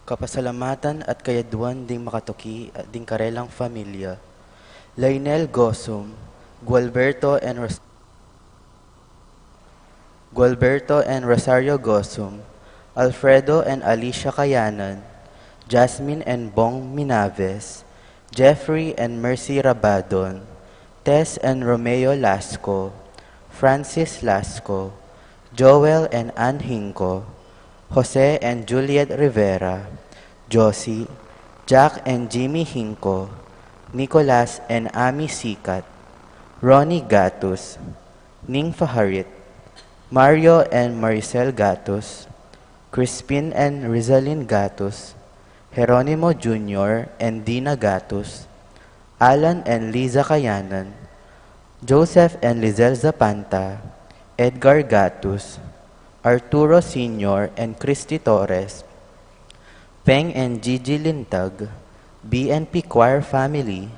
Kapasalamatan at kayaduan ding makatuki at ding karelang familia. Lainel Gosum, Gualberto and Rosario Gosum, Alfredo and Alicia Cayanan, Jasmine and Bong Minaves, Jeffrey and Mercy Rabadon, Tess and Romeo Lasco, Francis Lasco, Joel and Ann Hinco, Jose and Juliet Rivera, Josie, Jack and Jimmy Hinco, Nicolas and Ami Sikat, Ronnie Gatus, Ning Faharit, Mario and Maricel Gatus, Crispin and Rizalyn Gatus, Jeronimo Jr. and Dina Gatus, Alan and Liza Cayanan, Joseph and Lizelle Zapanta, Edgar Gatus, Arturo Sr. and Christy Torres, Peng and Gigi Lintag, BNP Choir Family,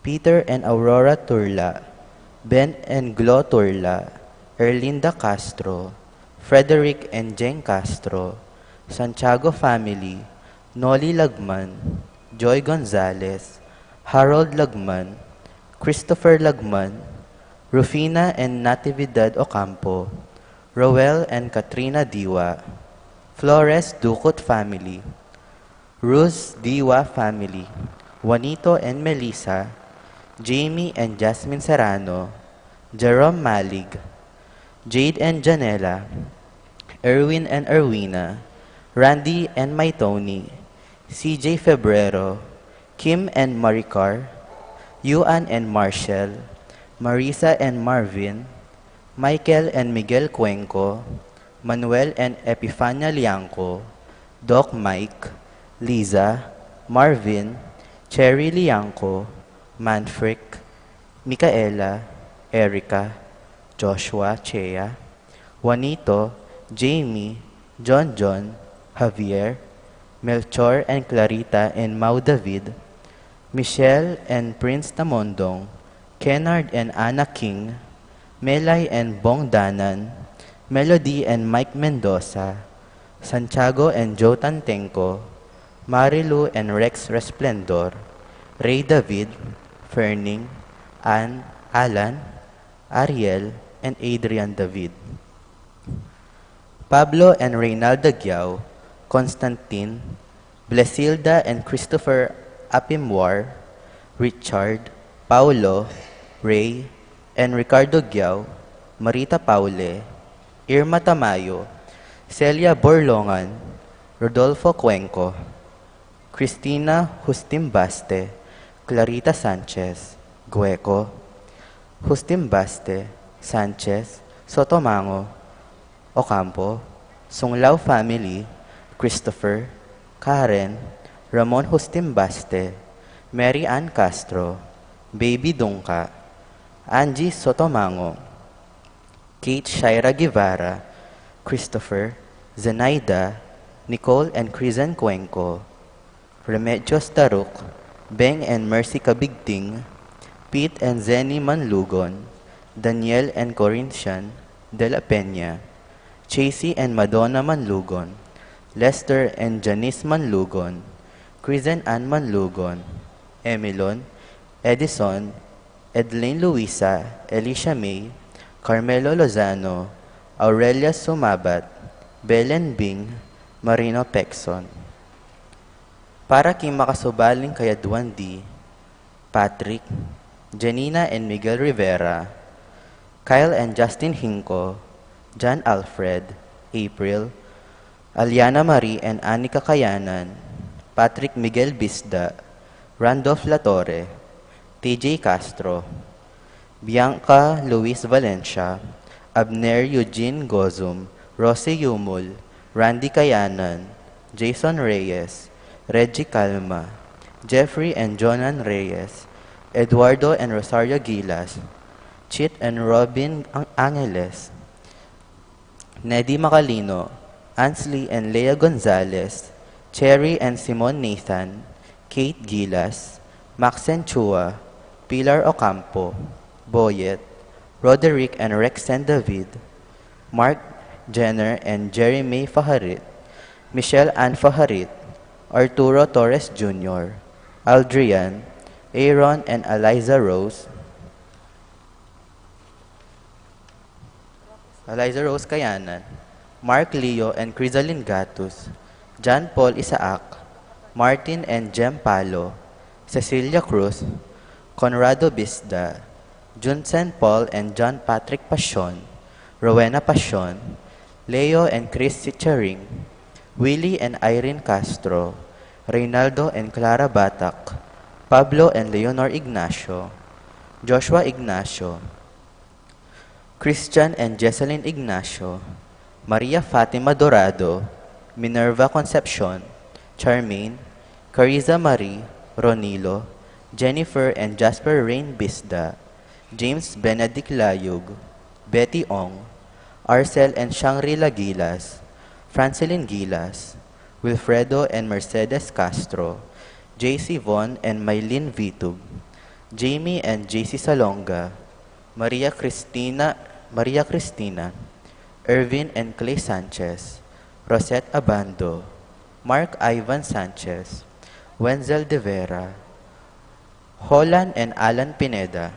Peter and Aurora Turla, Ben and Glo Turla, Erlinda Castro, Frederick and Jeng Castro, Santiago Family, Noli Lagman, Joy Gonzalez, Harold Lagman, Christopher Lagman, Rufina and Natividad Ocampo, Roel and Katrina Diwa, Flores Ducot Family, Ruz Diwa Family, Juanito and Melissa, Jamie and Jasmine Serrano, Jerome Malig, Jade and Janela, Erwin and Erwina, Randy and My Tony, CJ Febrero, Kim and Maricar, Yuan and Marshall, Marisa and Marvin, Michael and Miguel Cuenco, Manuel and Epifania Liangco, Doc Mike, Liza, Marvin, Cherry Liangco, Manfrick, Micaela, Erica, Joshua Chea, Juanito, Jamie, John, Javier, Melchor and Clarita and Mau David, Michelle and Prince Tamondong, Kennard and Anna King, Melay and Bong Danan, Melody and Mike Mendoza, Santiago and Joe Tantenco, Marilu and Rex Resplendor, Ray David, Ferning, Ann, Alan, Ariel, and Adrian David. Pablo and Reynalda Giao, Constantine, Blesilda and Christopher Apimwar, Richard, Paulo, Ray, and Ricardo Giao, Marita Paule, Irma Tamayo, Celia Borlongan, Rodolfo Cuenco, Cristina Justimbaste, Clarita Sanchez, Gueco, Justimbaste, Sanchez, Sotomango, Ocampo, Sunglao Family, Christopher, Karen, Ramon Justimbaste, Mary Ann Castro, Baby Dungka, Angie Sotomango, Kate Shaira Guevara, Christopher, Zenaida, Nicole and Crisan Cuenco, Remedios Taruk, Beng and Mercy Kabigting, Pete and Zenny Manlugon, Daniel and Corinthian de la Peña, Chasey and Madonna Manlugon, Lester and Janice Manlugon, Crisan Ann Manlugon, Emilon, Edison, Edlene Luisa, Alicia May, Carmelo Lozano, Aurelia Sumabat, Belen Bing, Marino Pexon. Para kay makasubaling kayaduan di, Patrick, Janina and Miguel Rivera, Kyle and Justin Hinco, John Alfred, April, Aliana Marie and Anika Kayanan, Patrick Miguel Bisda, Randolph Latorre, TJ Castro, Bianca Luis Valencia, Abner Eugene Gozum, Rosie Yumul, Randy Kayanan, Jason Reyes, Reggie Calma, Jeffrey and Jonan Reyes, Eduardo and Rosario Gilas, Chit and Robin Angeles, Neddy Macalino, Ansley and Lea Gonzalez, Cherry and Simon Nathan, Kate Gilas, Maxen Chua, Pilar Ocampo, Boyet, Roderick and Rexen David, Mark Jenner and Jeremy Faharit, Michelle Ann Faharit, Arturo Torres Jr., Aldrian, Aaron and Eliza Rose Kayanan, Mark Leo and Crisaline Gatus, John Paul Isaac, Martin and Jem Palo, Cecilia Cruz, Conrado Bisda, Junsen Paul and John Patrick Pasion, Rowena Pasion, Leo and Chris Sicharing, Willie and Irene Castro, Reynaldo and Clara Batak, Pablo and Leonor Ignacio, Joshua Ignacio, Christian and Jesselyn Ignacio, Maria Fatima Dorado, Minerva Concepcion, Charmaine, Carissa Marie, Ronilo, Jennifer and Jasper Rain Bisda, James Benedict Layug, Betty Ong, Arcel and Shangri-La Gilas, Francelyn Gilas, Wilfredo and Mercedes Castro, JC Von and Mylene Vitug, Jamie and JC Salonga, Maria Cristina, Irvin and Clay Sanchez, Rosette Abando, Mark Ivan Sanchez, Wenzel De Vera, Holland and Alan Pineda,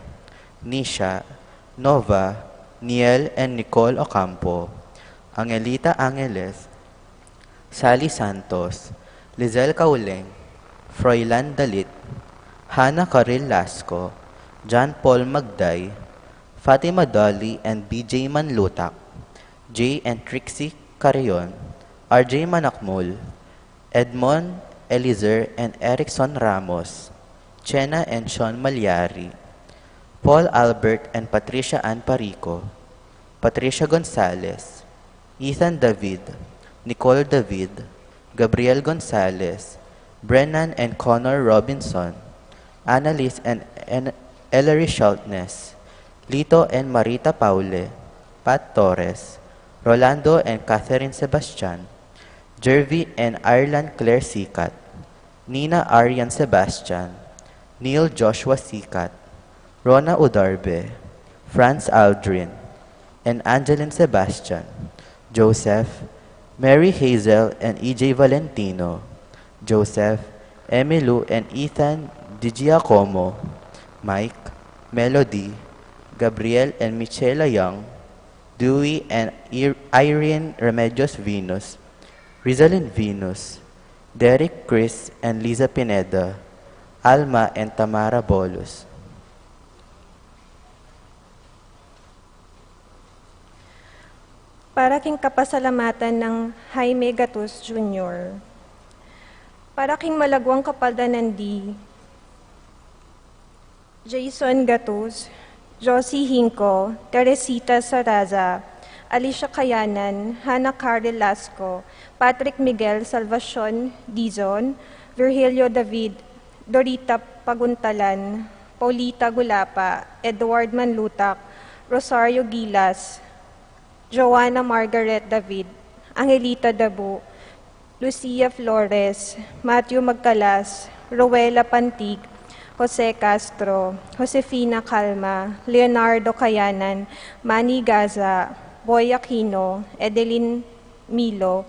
Nisha, Nova, Niel and Nicole Ocampo, Angelita Angeles, Sally Santos, Lizelle Cauleng, Froilan Dalit, Hannah Caril Lasco, John Paul Magday, Fatima Dolly and BJ Manlutak, Jay and Trixie Carrion, RJ Manakmul, Edmond Elizer and Erickson Ramos, Chena and Sean Malyari, Paul Albert and Patricia Ann Parico, Patricia Gonzalez, Ethan David, Nicole David, Gabriel Gonzalez, Brennan and Connor Robinson, Annalise and Ellery Schultness, Lito and Marita Paule, Pat Torres, Rolando and Catherine Sebastian, Jervy and Ireland Claire Sikat, Nina Arian Sebastian, Neil Joshua Sikat, Rona Udarbe, Franz Aldrin, and Angeline Sebastian, Joseph, Mary Hazel and EJ Valentino, Joseph, Emilu and Ethan DiGiacomo, Mike, Melody, Gabriel and Michela Young, Dewey and Irene Remedios Venus, Rizalyn Venus, Derek Chris and Liza Pineda, Alma and Tamara Bolos. Para king kapasalamatan ng Jaime Gatus Jr. Para king malagwang kapaldanan di Jason Gatus, Josie Hinco, Teresita Saraza, Alicia Kayanan, Hannah Carl Lasco, Patrick Miguel Salvacion Dizon, Virgilio David, Dorita Paguntalan, Paulita Gulapa, Edward Manlutak, Rosario Gilas, Joanna Margaret David, Angelita Dabu, Lucia Flores, Matthew Magcalas, Rowela Pantig, Jose Castro, Josefina Calma, Leonardo Kayanan, Manny Gaza, Boy Aquino, Edeline Milo,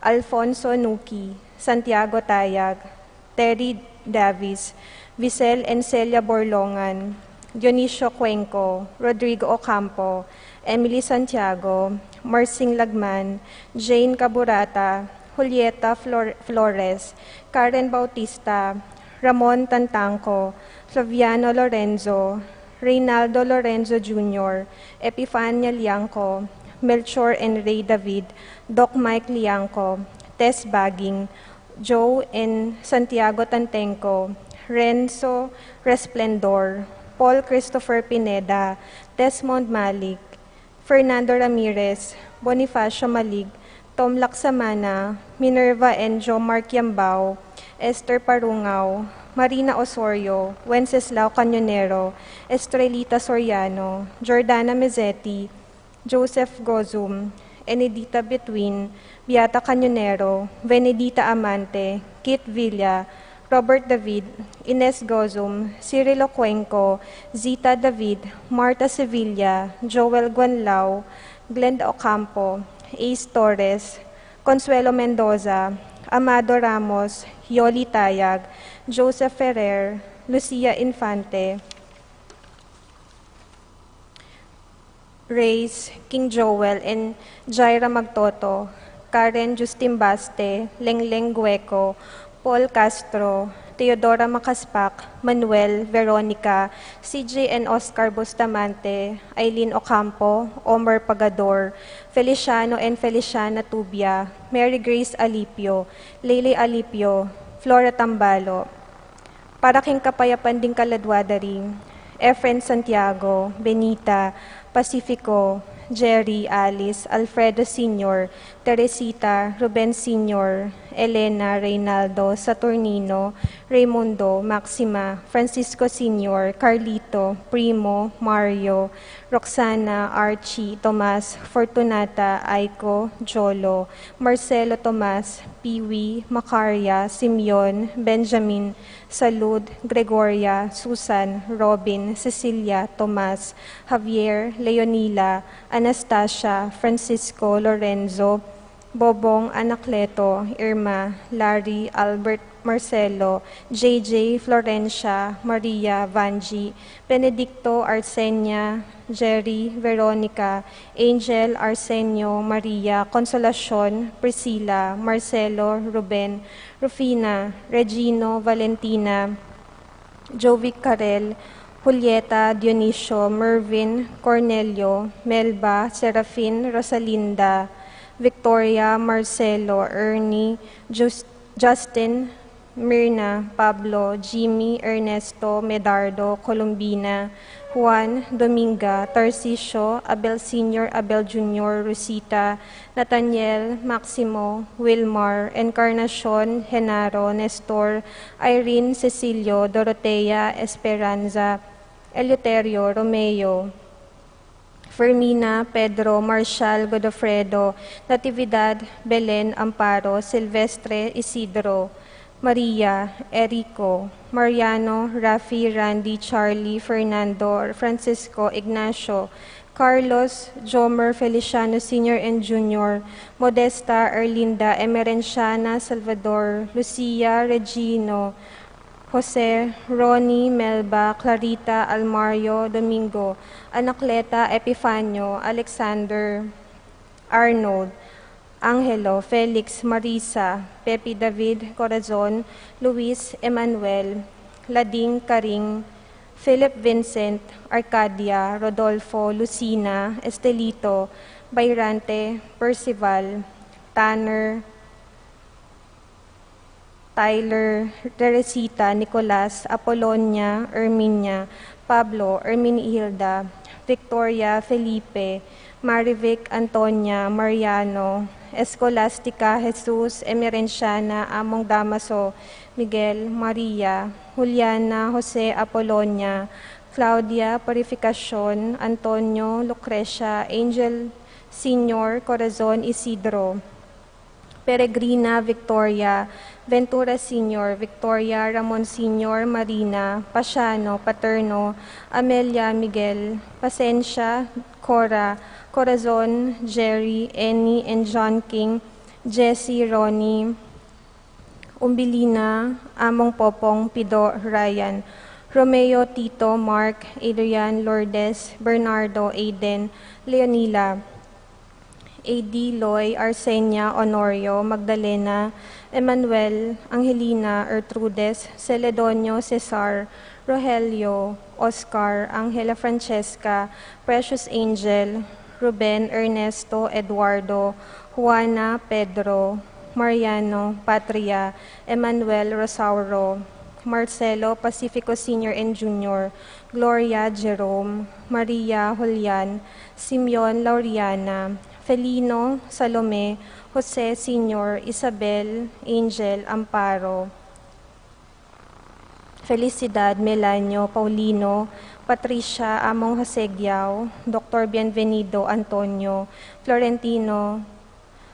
Alfonso Nuki, Santiago Tayag, Terry Davis, Vicel and Celia Borlongan, Dionisio Cuenco, Rodrigo Ocampo, Emily Santiago, Marcing Lagman, Jane Caburata, Julieta Flores, Karen Bautista, Ramon Tantangco, Flaviano Lorenzo, Reynaldo Lorenzo Jr., Epifania Liangco, Melchor and Ray David, Doc Mike Liangco, Tess Baging, Joe and Santiago Tantenco, Renzo Resplendor, Paul Christopher Pineda, Desmond Malik, Fernando Ramirez, Bonifacio Malig, Tom Laksamana, Minerva and Joe Mark Yambao, Esther Parungaw, Marina Osorio, Wenceslao Canyonero, Estrelita Soriano, Jordana Mezzetti, Joseph Gozum, Enedita Between, Beata Canyonero, Venedita Amante, Kit Villa, Robert David, Ines Gozum, Cirilo Cuenco, Zita David, Marta Sevilla, Joel Guanlao, Glenda Ocampo, Ace Torres, Consuelo Mendoza, Amado Ramos, Yoli Tayag, Joseph Ferrer, Lucia Infante, Reyes, King Joel, and Jaira Magtoto, Karen Justin Baste, Lengleng Gueco, Paul Castro, Teodora Makaspak, Manuel, Veronica, CJ and Oscar Bustamante, Aileen Ocampo, Omar Pagador, Feliciano and Feliciana Tubia, Mary Grace Alipio, Lele Alipio, Flora Tambalo, para king kapayapan ding kaladwadari, Efren Santiago, Benita, Pacifico, Jerry, Alice, Alfredo Sr., Teresita, Ruben Sr., Elena, Reynaldo, Saturnino, Raimundo, Maxima, Francisco Sr., Carlito, Primo, Mario, Roxana, Archie, Tomas, Fortunata, Aiko, Jolo, Marcelo Tomas, Piwi, Macaria, Simeon, Benjamin, Salud, Gregoria, Susan, Robin, Cecilia, Tomas, Javier, Leonila, Anastasia, Francisco, Lorenzo, Bobong, Anacleto, Irma, Larry, Albert, Marcelo, JJ, Florencia, Maria, Vanji, Benedicto, Arsenia, Jerry, Veronica, Angel, Arsenio, Maria, Consolacion, Priscilla, Marcelo, Ruben, Rufina, Regino, Valentina, Jovic Carel, Julieta, Dionisio, Mervin, Cornelio, Melba, Serafin, Rosalinda, Victoria, Marcelo, Ernie, Justin, Mirna, Pablo, Jimmy, Ernesto, Medardo, Colombina, Juan, Dominga, Tarcisio, Abel Sr., Abel Jr., Rosita, Nathaniel, Maximo, Wilmar, Encarnacion, Genaro, Nestor, Irene, Cecilio, Dorotea, Esperanza, Eleuterio, Romeo, Fermina, Pedro, Marshall, Godofredo, Natividad, Belen, Amparo, Silvestre, Isidro, Maria, Erico, Mariano, Rafi, Randy, Charlie, Fernando, Francisco, Ignacio, Carlos, Jomer, Feliciano Sr. and Jr., Modesta, Erlinda, Emerenciana, Salvador, Lucia, Regino, Jose, Ronnie, Melba, Clarita, Almario, Domingo, Anacleta, Epifanio, Alexander, Arnold, Angelo, Felix, Marisa, Pepe David, Corazon, Luis, Emmanuel, Lading, Karing, Philip Vincent, Arcadia, Rodolfo, Lucina, Estelito, Bayrante, Percival, Tanner, Tyler, Teresita, Nicolas, Apolonia, Erminia, Pablo, Erminihilda, Victoria, Felipe, Marivic, Antonia, Mariano, Escolastica, Jesus, Emerenciana, Among Damaso, Miguel, Maria, Juliana, Jose, Apolonia, Claudia, Purificacion, Antonio, Lucrecia, Angel, Senior, Corazon, Isidro, Peregrina, Victoria, Ventura Sr., Victoria, Ramon Sr., Marina, Pasiano, Paterno, Amelia, Miguel, Pasencia, Cora, Corazon, Jerry, Annie, and John King, Jesse, Ronnie, Umbilina, Among Popong, Pido, Ryan, Romeo, Tito, Mark, Adrian, Lourdes, Bernardo, Aiden, Leonila, AD, Loy, Arsenia, Honorio, Magdalena, Emmanuel, Angelina, Ertrudes, Celedonio, Cesar, Rogelio, Oscar, Angela Francesca, Precious Angel, Ruben, Ernesto, Eduardo, Juana, Pedro, Mariano, Patria, Emmanuel, Rosauro, Marcelo, Pacifico Sr. and Jr., Gloria, Jerome, Maria, Julian, Simeon, Lauriana, Felino, Salome, Jose Sr., Isabel, Angel, Amparo, Felicidad, Melanio, Paulino, Patricia, Among Josegiao, Dr. Bienvenido, Antonio, Florentino,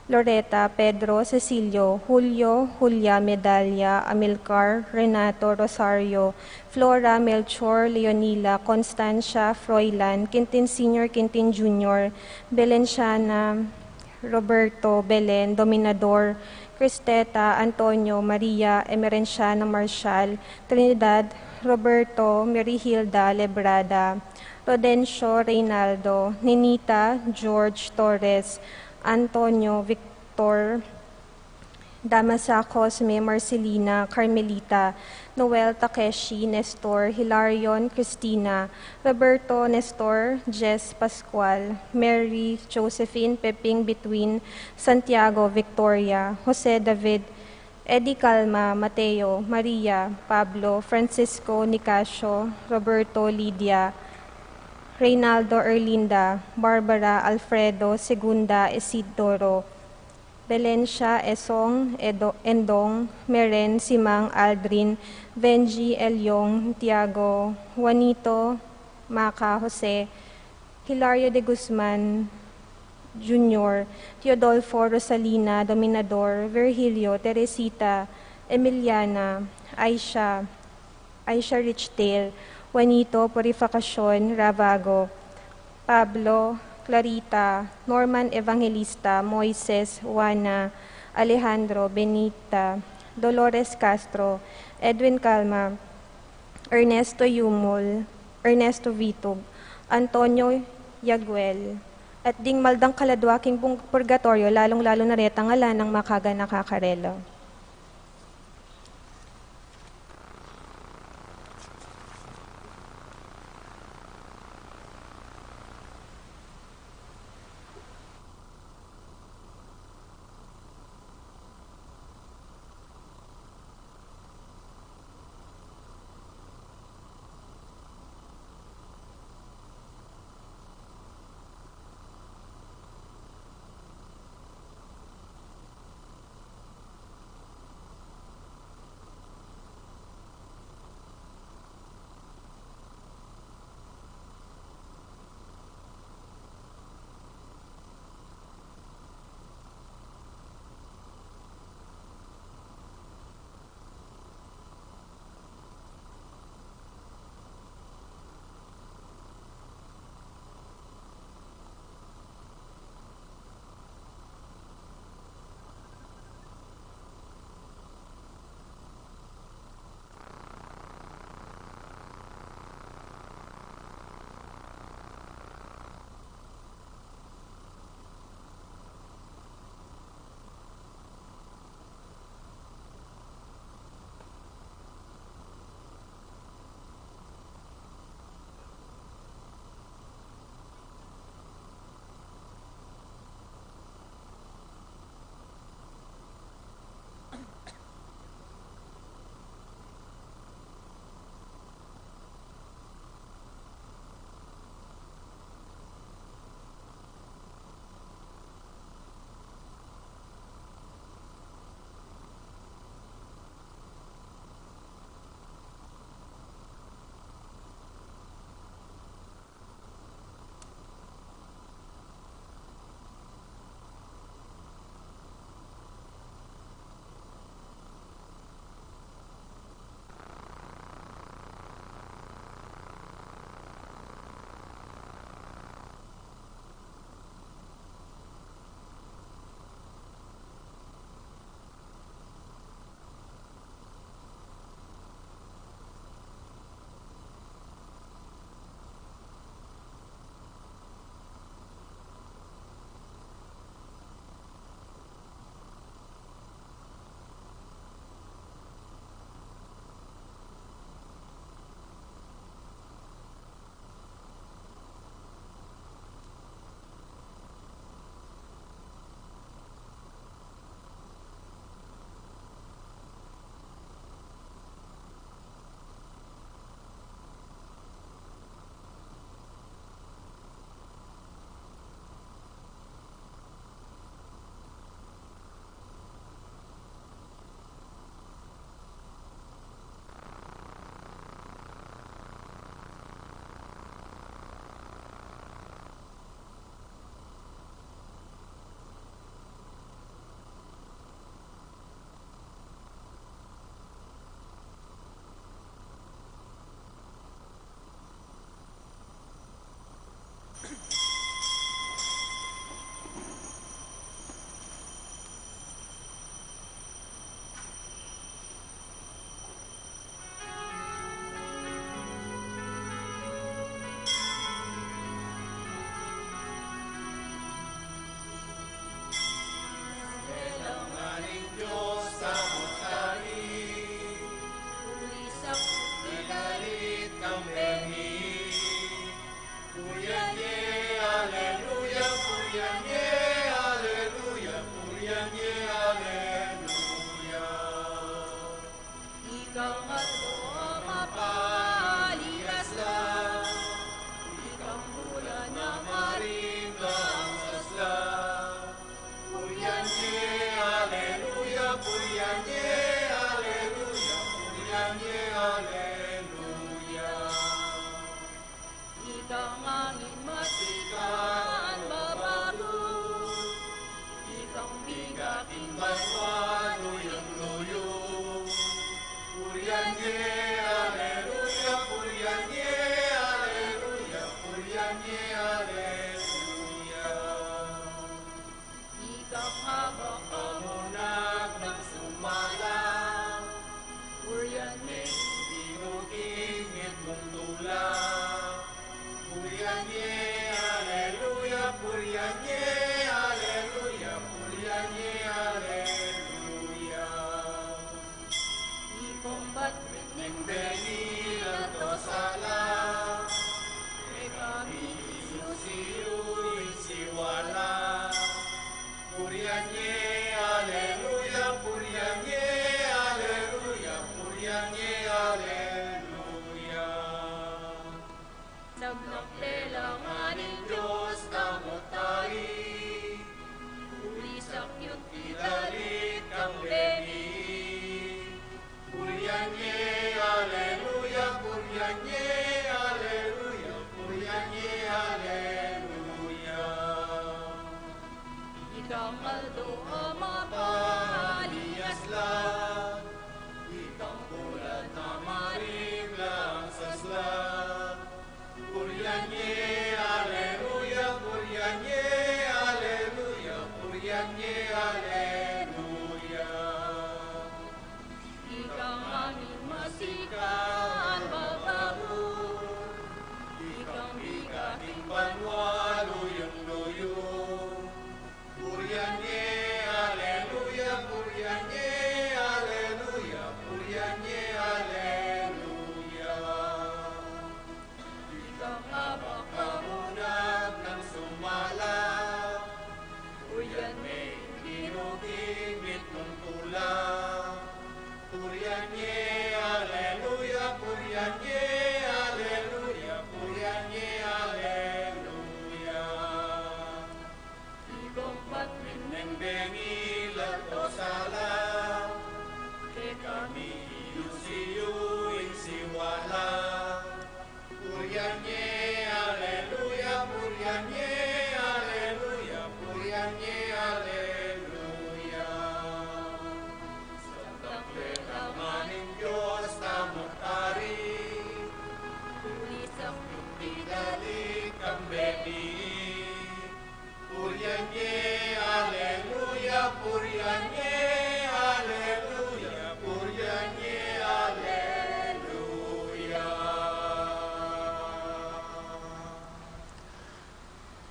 Loreta, Pedro, Cecilio, Julio, Julia, Medalla, Amilcar, Renato, Rosario, Flora, Melchor, Leonila, Constancia, Froilan, Quintin Sr., Quintin Jr., Belenciana, Roberto, Belen, Dominador, Cristeta Antonio Maria Emerenciano Marcial, Trinidad Roberto Merihilda Lebrada, Rodencio Reynaldo, Ninita George Torres, Antonio Victor Damasa Cosme Marcelina Carmelita, Noel Takeshi Nestor, Hilarion Cristina, Roberto Nestor, Jess Pascual, Mary Josephine Peping Between, Santiago Victoria, Jose David, Eddie Calma, Mateo, Maria, Pablo, Francisco Nicasio, Roberto Lydia, Reynaldo Erlinda, Barbara Alfredo Segunda Isidoro, Belencia Esong Endong, Meren Simang Aldrin, Benji Elyong Tiago, Juanito Maca Jose, Hilario de Guzman Jr., Teodolfo Rosalina Dominador, Virgilio Teresita, Emiliana, Aisha Richdale, Juanito Purificacion Ravago, Pablo, Clarita, Norman Evangelista, Moises, Juana, Alejandro, Benita, Dolores Castro, Edwin Calma, Ernesto Yumol, Ernesto Vitog, Antonio Yaguel, at ding maldang kaladwaking purgatorio, lalong-lalo na retang ala ng makaga nakakarelo.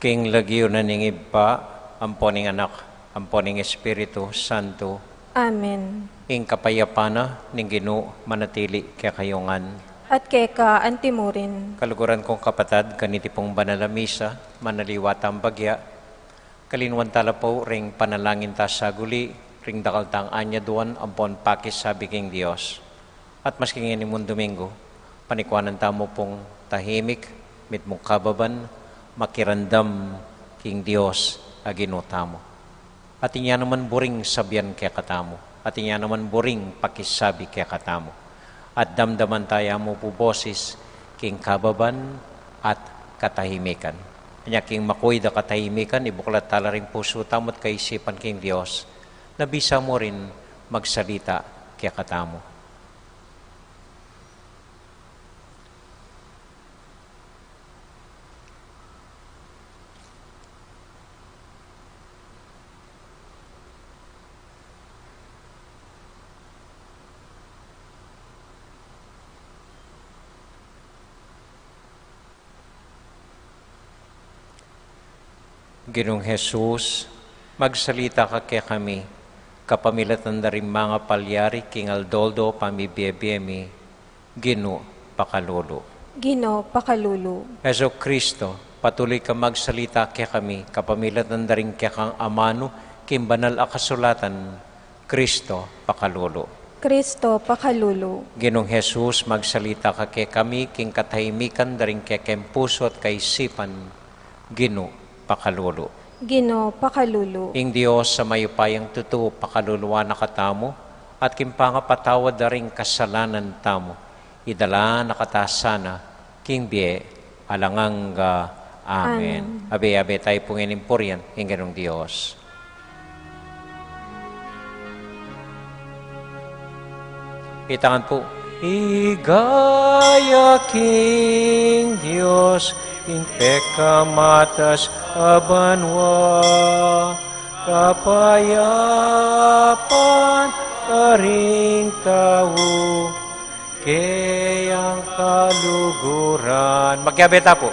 King lagyo na ningib pa, amponing anak, amponing Espiritu Santo, Amen. ing kapayapana ning Ginoo manatili kaya kayongan. At keka antimurin, Kaluguran kong kapatad, kaniti pong banalamisa, manaliwata ang bagya, kalinwan tala po ring panalangin ta sa guli, ring dakaltang anya duwan ampon pakis sabi king Dios. At maski ngayon mong Domingo, panikwanan tamo pong tahimik, mit mong kababan, makirandam king Dios aginutamo. At inya naman buring sabyan kaya katamo. At inya naman buring pakisabi kaya katamo. At damdaman tayo mo po boses king kababan at katahimikan. Kanya king makoy da katahimikan, ibuklat tala rin puso tamot kaisipan king Dios. Nabisa mo rin magsalita kaya katamo. Ginoong Jesus, magsalita ka kaya kami, kapamilatan na rin mga palyari, king Aldoldo, pamibiyebiyemi, Gino, pakalulu. Gino pakalulu. Heso Kristo, patuloy ka magsalita kaya kami, kapamilatan na rin kaya kang amano, kimbanal a kasulatan, Kristo, pakalulu. Kristo, pakalulu. Ginong Jesus, magsalita ka kaya kami, king katahimikan na rin kaya kayong puso at kaisipan, Gino, pakalulu. Gino, pakalulu. Ing Diyos sa mayupayang totoo, pakaluluwa na katamo, at kimpangapatawad na rin kasalanan tamo, idala nakatasana, king biye, alangang Amen. Abe-abe tayo pong inimporyan, ing ganong Diyos. Itangan po, Igaya King Diyos, ing pekamatas abanwa, kapayapan karing tao, kayang kaluguran. Magyabeta po.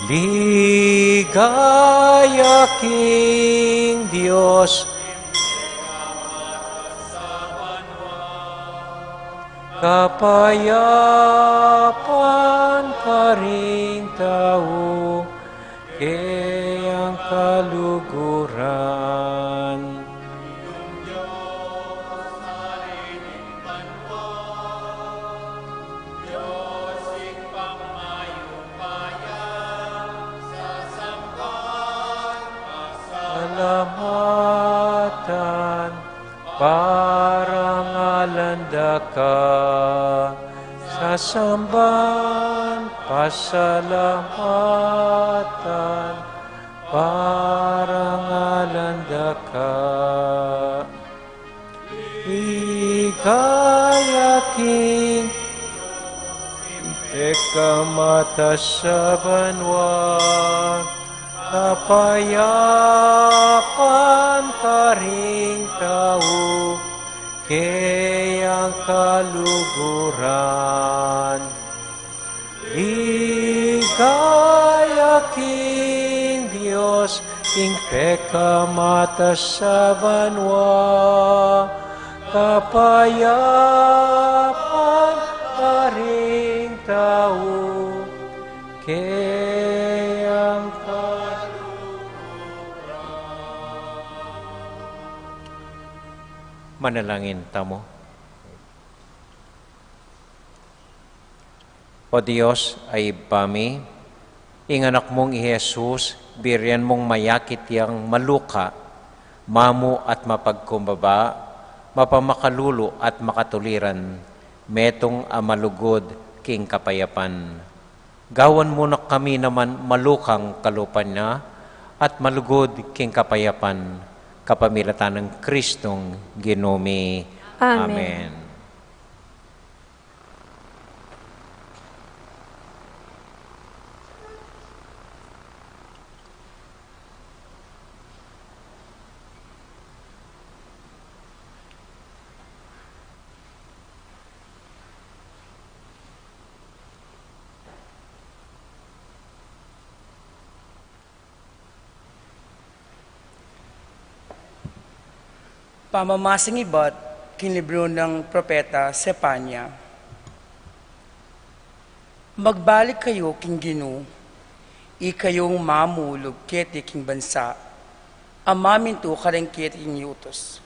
Ligaya King Diyos, kapayapan karing tao, kayang kaluguran. Salamatan, parangalanda ka, sasamban, pasalamatan, parangalanda ka. Igaya King, pekamatas sa banwa, kapayapan karing tao, kayang kaluguran. Ligaya King Diyos, ing pekamatas sa banwa, kapayapan karing tao, kayang manalangin tamo. O Diyos ay bami, ing anak mong Jesus, birian mong mayakit yang maluka, mamu at mapagkumbaba, mapamakalulu at makatuliran, metong amalugod king kapayapan. Gawan mo na kami naman malukang kalupan na, at malugod king kapayapan, kapamilatan ng Kristong Ginumi. Amen. Pamamasang iba't kinlibro ng propeta Sepanya. Magbalik kayo king Gino, ikayong mamulog keti king bansa, amaminto karengket king yutos.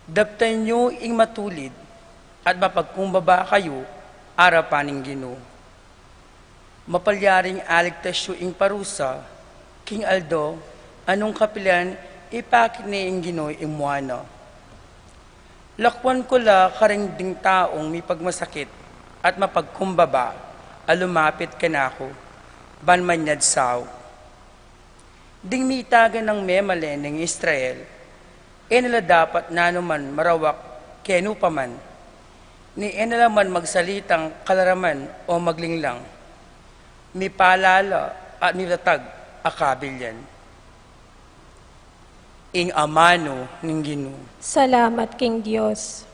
Daptay nyo ing matulid, at mapagkumbaba kayo, arapaning Gino. Mapalyaring aligtasyo ing parusa, king Aldo, anong kapilan ipakit ni ing Gino'y imuano. Lakwan ko la karing ding taong may pagmasakit at mapagkumbaba, alumapit ka na ako, banmanyad sao. Ding mitagan ng memalen ng Israel, enala dapat nanuman marawak kenu paman, ni enalaman magsalitang kalaraman o maglinglang, mi palala at nilatag akabilyan. Ing amano ng Ginoo. Salamat, King Diyos.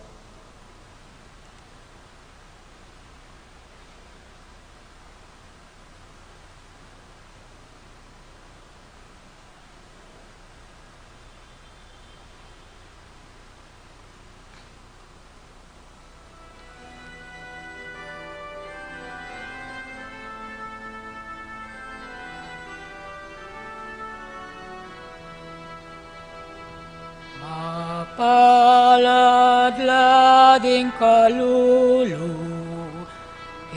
Paladlading kalulu,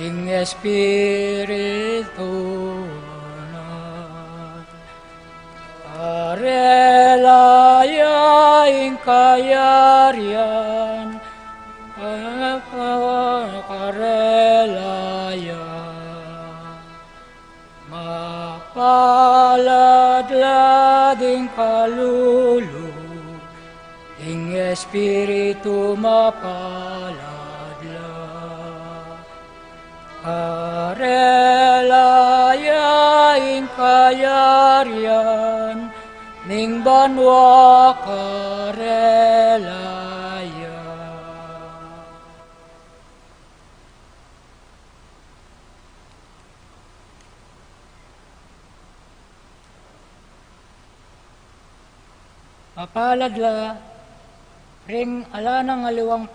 ing espiritu na karelaya ing kayarian, karelaya mapaladlading kalulu, ing espiritu mapaladla, karelaya ing kayarian, ning banwa karelaya. Mapaladla, ring ala ng aliwang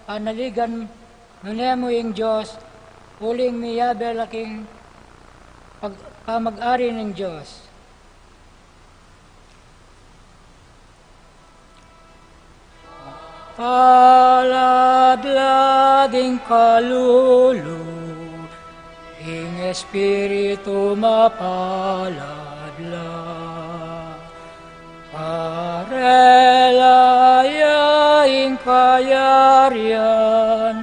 panaligan nunemo ing Diyos, uling miyabe laking pamag-ari ng Diyos. Paladlading kalulu, ing espiritu mapaladla, karelaya ing kayarian,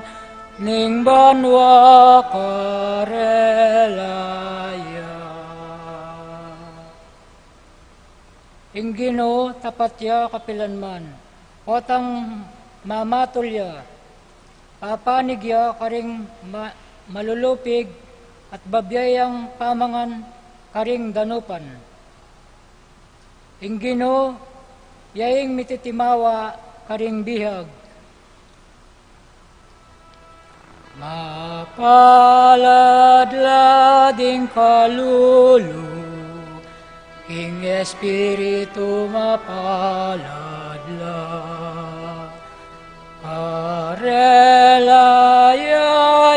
ning banwa karelaya. Ing Ginoo tapatya kapilanman, otang mamatulya, papanigya karing malulupig at babyayang pamangan karing danupan. Ing Ginoo yaing mititimawa karing bihag. Mapaladlading kalulu, ing espiritu mapaladla, karelaya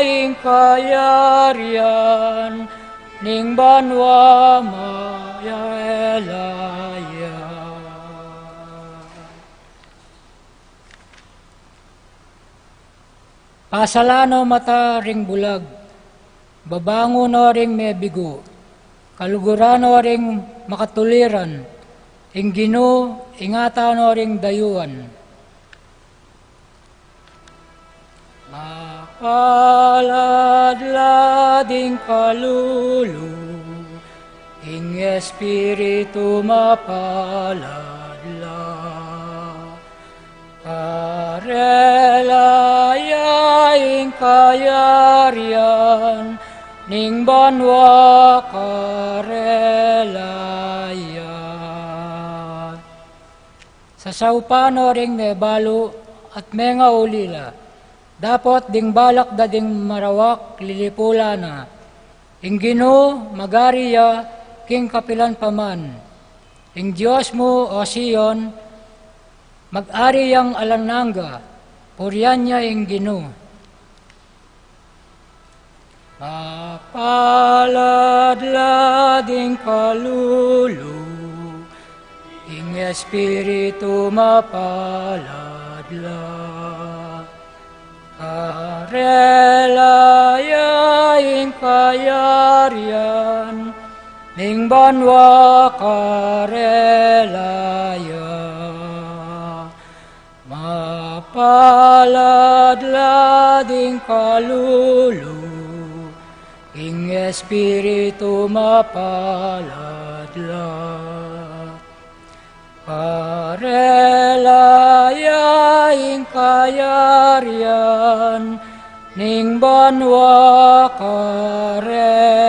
ing kayarian, ning banwa mayaelaya. Pasalano mata ring bulag, babango no ring mebigo, kalugurano ring makatuliran, ing Ginoo ingata no ring dayuan. Mapaladlading kalulu, ing espiritu mapaladla, karelaya ing kayarian, ning banwa karelaya. Sa saupano ring nebalo at menga ulila, dapat ding balak da ding marawak lilipula na. Ing Ginoo magariya king kapilan paman. Ing Diyos mo o Sion, mag-ari yang alananga, purian niya ing Ginoo. Mapaladlading kalulu, ing espiritu mapaladla, karelaya ing kayarian, ning banwa karelaya. Mapaladlading kalulu, ing espiritu mapaladla, karelaya ing kayarian, ning banwa karelaya.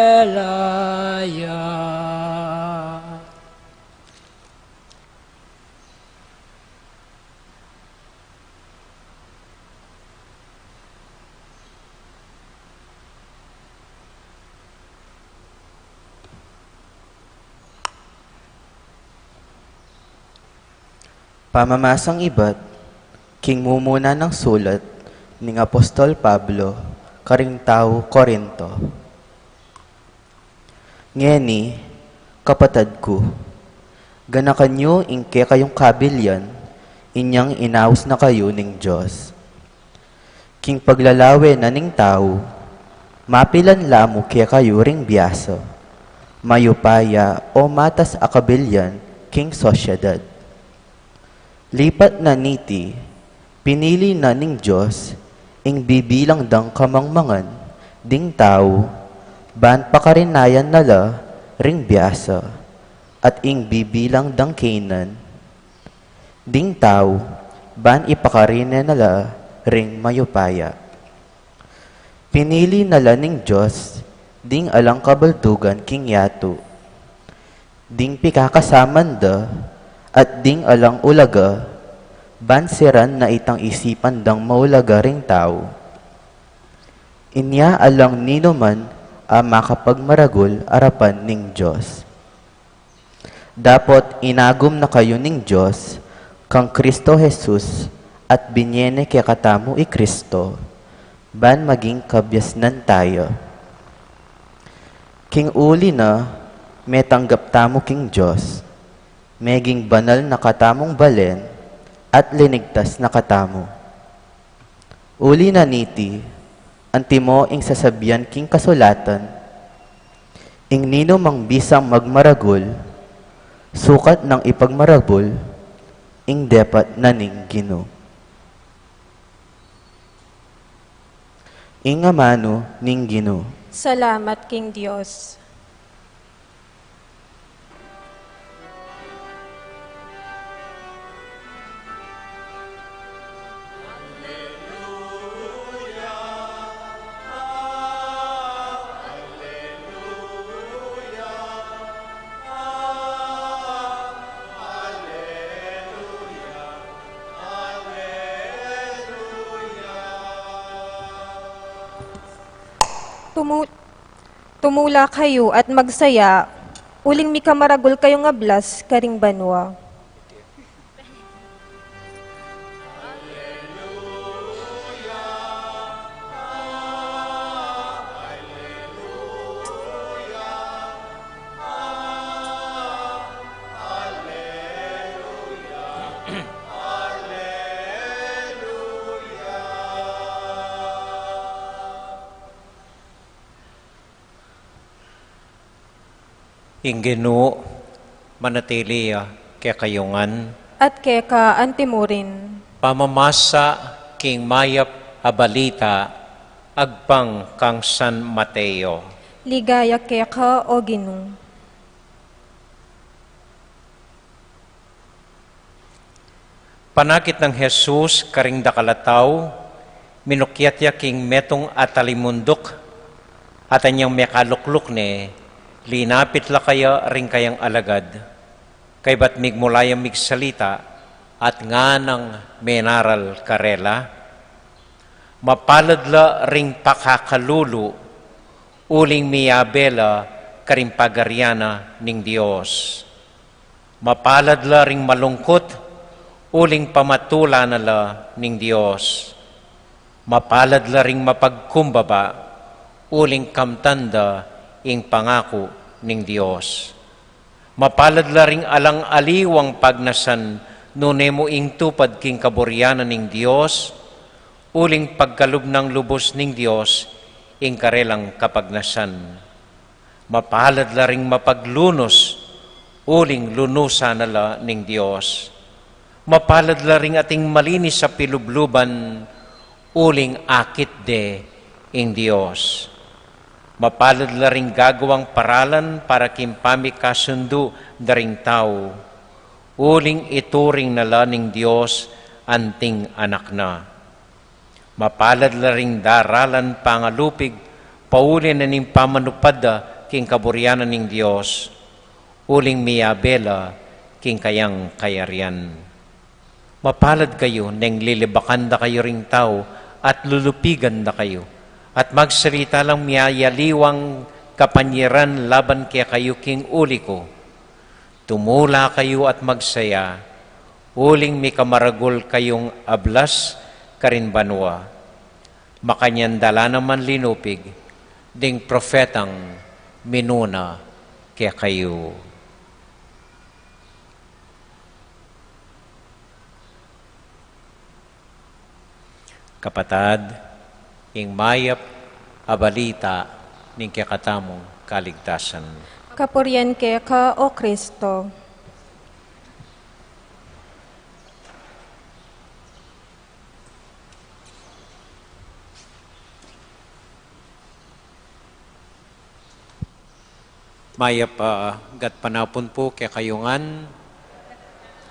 Pamamasang ibat, king mumuna ng sulat, ning Apostol Pablo, karing tao Korinto. Ngeni, kapatad ko, ganakan nyo ingke kayong kabilyan, inyang inaus na kayo ning Diyos. King paglalawe na ning tao, mapilan lamo kaya kayo ring biyaso, mayupaya o matas akabilyan king sosyedad. Lipat na niti, pinili na ning Diyos, ing bibilang dang kamangmangan, ding tao, ban pakarinayan nala ring biasa, at ing bibilang dang Canaan, ding tao, ban ipakarina nala ring mayupaya. Pinili nala ning Diyos, ding alang kabaldugan king yato, ding pikakasaman da, at ding alang ulaga, bansiran na itang isipan dang maulaga ring tao. Inya alang nino man a makapagmaragol arapan ning Diyos. Dapat inagom na kayo ning Diyos, kang Kristo Jesus, at binyene kaya katamo i Kristo, ban maging kabyasnan tayo. King uli na, may tanggap tamo king Diyos, meging banal na katamong balen, at linigtas na katamo. Uli na niti, antimo ing sasabian king kasulatan, ing nino mang bisang magmaragol, sukat ng ipagmaragol, ing depat na ning Gino. Ing amano ning Gino. Salamat, King Diyos. Tumula kayo at magsaya, uling mi kamaragol kayo nga blas karing banwa. Ingenu manatili kaya kayungan, At keka antimurin, pamamasa king mayap abalita, agpang kang San Mateo. ligaya keka o Ginoo. Panakit ng Jesus karing dakalataw, minukyatya king metong atalimundok, at anyang mekalukluk ne, linapit la kaya ring kayang alagad, kay ba't migmulayang migsalita, at nga ng menaral karela, mapalad la ring pakakalulu, uling miyabela karing pagaryana ning Dios. Mapalad la ring malungkot, uling pamatula na la ning Dios. Mapalad la ring mapagkumbaba, uling kamtanda ing pangako ning Dios. Mapalad la ring alang aliwang pagnasan nunemo ing tupad king kaburyanan ning Dios, uling pagkalub ng lubos ning Dios ing karelang kapagnasan. Mapalad la ring mapaglunos, uling lunusa na la ning Dios. Mapalad la ring ating malinis sa pilubluban, uling akit de ing Dios. Mapalad la ring gagawang paralan para kimpami kasundo daring tao, uling ituring na la ning Dios anting anak na. Mapalad la ring daralan pangalupig, pauli na ning pamanupada king kaburyanan ning Dios, uling miyabela king kayang kayarian. Mapalad kayo neng lilibakan da kayo ring tao at lulupigan da kayo, at magsalita lang miyayaliwang kapanyiran laban kaya kayo king uli ko. Tumula kayo at magsaya, uling mi kamaragol kayong ablas karin banwa. Makanyandala naman linupig, ding profetang minuna kaya kayo. kapatad, ing mayap abalita ning kakatamong kaligtasan. Kapurian ka, O Kristo. Mayap gat panapon po kay kayungan.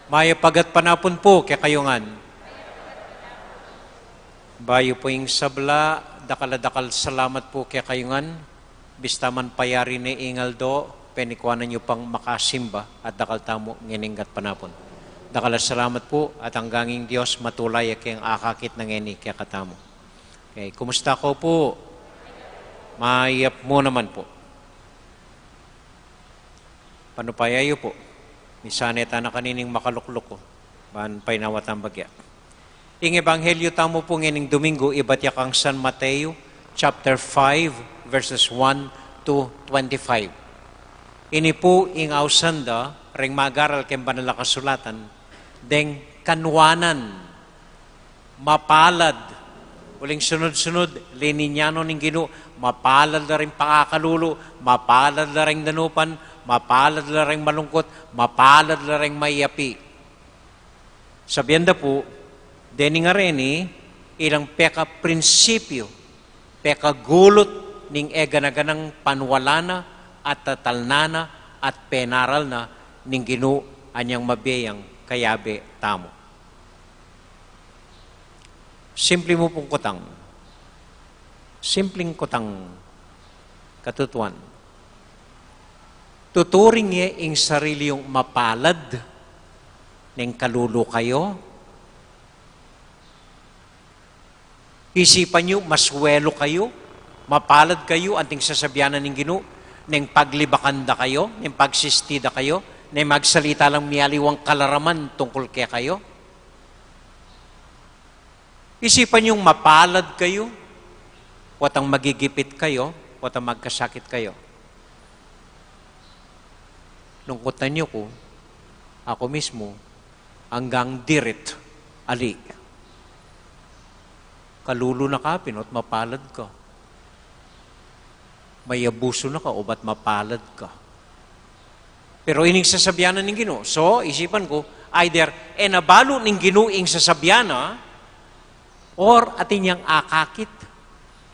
Mayap pagat panapon po kay kayungan. Bayo po yung sabla, dakal salamat po kay kayungan. Bistaman payari ni Ingaldo, penikwanan nyo pang makasimba at dakal tamo ngininggat panapon. Dakal salamat po at ang ganging Diyos matulay kay ang akakit ng ngini kay katamo. Okay, kumusta ko po? Mayap mo naman po. Panupayayo po. Misaneta na kanining makaluklok ko. Ban painawat ang bagya. Ing Ebanghelyo tamo po ngining Domingo, ibatyak ang San Mateo, chapter 5, verses 1 to 25. Ini po ing ausanda, ring magaral kem banala kasulatan, deng kanwanan, mapalad, uling sunod-sunod, lininyano ning Ginoo, mapalad na rin pakakalulo, mapalad na rin danupan, mapalad na rin malungkot, mapalad na rin mayapi. Sabienda po, deni nga rin ilang peka prinsipyo, peka gulot ning eganaganang panwalana at tatalnana at penaral na ning Ginoo anyang mabiyang kayabe tamo. Simple mo pong kutang. Simpleng kutang katutuan. Tuturing niya ing sarili yung mapalad ng kalulo kayo. Isipan nyo, maswelo kayo, mapalad kayo, anting sasabianan ng Ginoo, ng paglibakanda kayo, ng pagsistida kayo, ng magsalita lang miyaliwang kalaraman tungkol kaya kayo. Isipan yung mapalad kayo, watang magigipit kayo, watang magkasakit kayo. Lungkotan niyo ko, ako mismo, hanggang dirit, ali. Kalulo na ka, pinot mapalad ka. May abuso na ka, o ba't mapalad ka? Pero ining sasabyanan ng Ginoo. So, isipan ko, either nabalo ng Ginoo ing sasabyana, or atin niyang akakit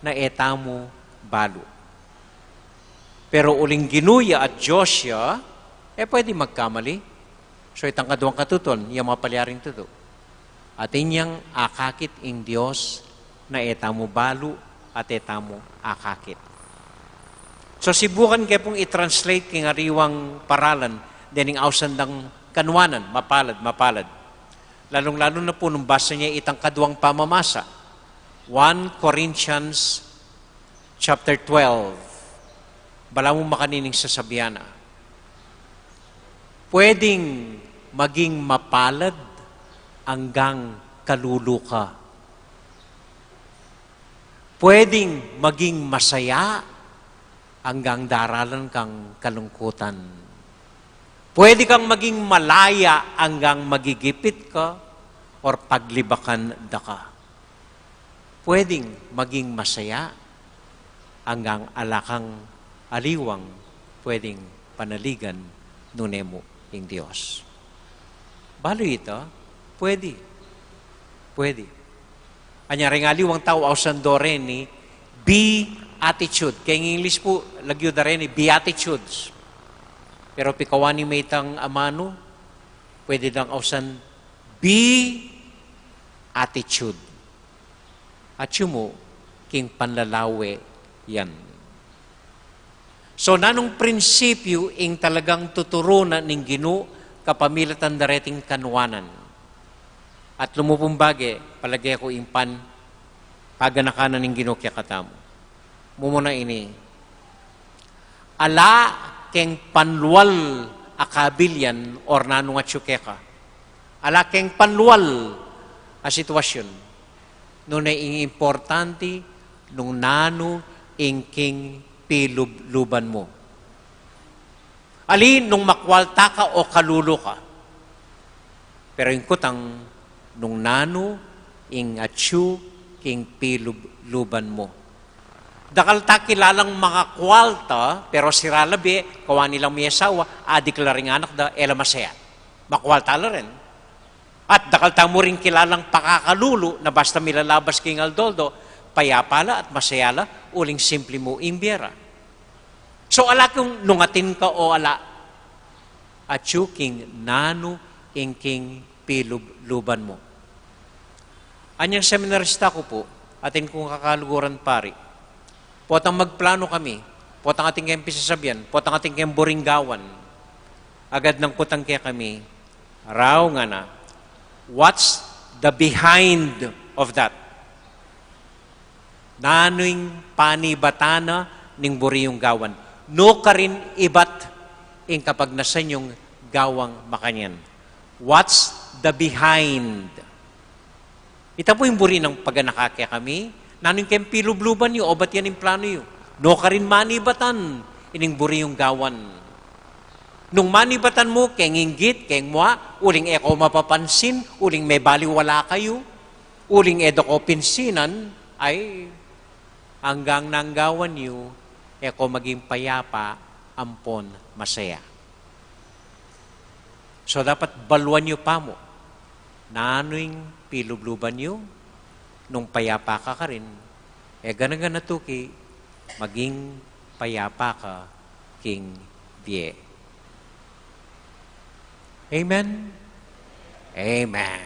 na etamo balo. Pero uling Ginuya at Joshua, pwede magkamali. So itang kaduang katuton, yung mapalyaring tuto. Atin niyang akakit ing Diyos na etamo balo at etamo akakit. So sibukan kayo pong i-translate king ariwang paralan dening ausandang kanwanan, mapalad. Lalong-lalo na po nung basa niya itang kaduang pamamasa. 1 Corinthians chapter 12. Bala mo makanining sasabiana. Pwedeng maging mapalad hanggang kalulo ka. Pwedeng maging masaya hanggang daralan kang kalungkutan. Pwede kang maging malaya hanggang magigipit ka or paglibakan da ka. Pwedeng maging masaya hanggang alakang aliwang, pwedeng panaligan nunemo ing Diyos. Balo ito, pwede. Anyari nga liwang tao ausandore ni beatitude. Kaya ng English po, lagyo da rin beatitudes. Pero pikawani may tang amano, pwede lang ausan beatitude. At mo, king panlalawe yan. So, nanong prinsipyo ing talagang tuturunan ng Ginoo kapamilatan dareting kanwanan. At lumupumbage, palagay ko impan, paganakanan ng Ginoo kaya katamo. Mumuna ini, ala keng panluwal akabilyan or nanong at syukeka. Ala keng panluwal a sitwasyon. Nung na ing importante, nung nano ing king pilubluban mo. Ali, nung makwalta ka o kalulo ka. Pero yung kutang, nung nano, ing atsu, king pilubluban mo. Dakal ta kilalang mga kwalta, pero siralabi, kawa nilang may asawa, adiklaring anak da, ela masaya. Makwalta la rin. At dakal ta mo rin kilalang pakakalulu, na basta milalabas king Aldoldo, payapala at masayala, uling simple mo imbiera. So ala kung nungatin ka o ala, at king nano king pilubluban mo. Anyang seminarista ko po, atin kong kakaluguran pari, potang magplano kami, potang ating kayong pisasabihan, potang ating kayong boringgawan, agad ng kutang kaya kami, raw nga na, what's the behind of that? Nano'y panibatana ning buriyong gawan. No ka rin ibat ing kapag nasan yung gawang makanyan. What's the behind? Ita po yung buri ng pagganakakya kami, nano'y kayong pilubluban nyo, o ba't yan yung plano nyo? No ka rin manibatan, ining buri yung gawan. Nung manibatan mo, keng inggit, keng mwa, uling eko mapapansin, uling may baliwala kayo, uling edo ko pinsinan, ay hanggang nanggawan nyo, eko maging payapa, ampon, masaya. So dapat baluan nyo pa mo, nano'y pilubluban nyo, nung payapa ka rin, gana-gana tuki, maging payapa ka, king die. Amen? Amen.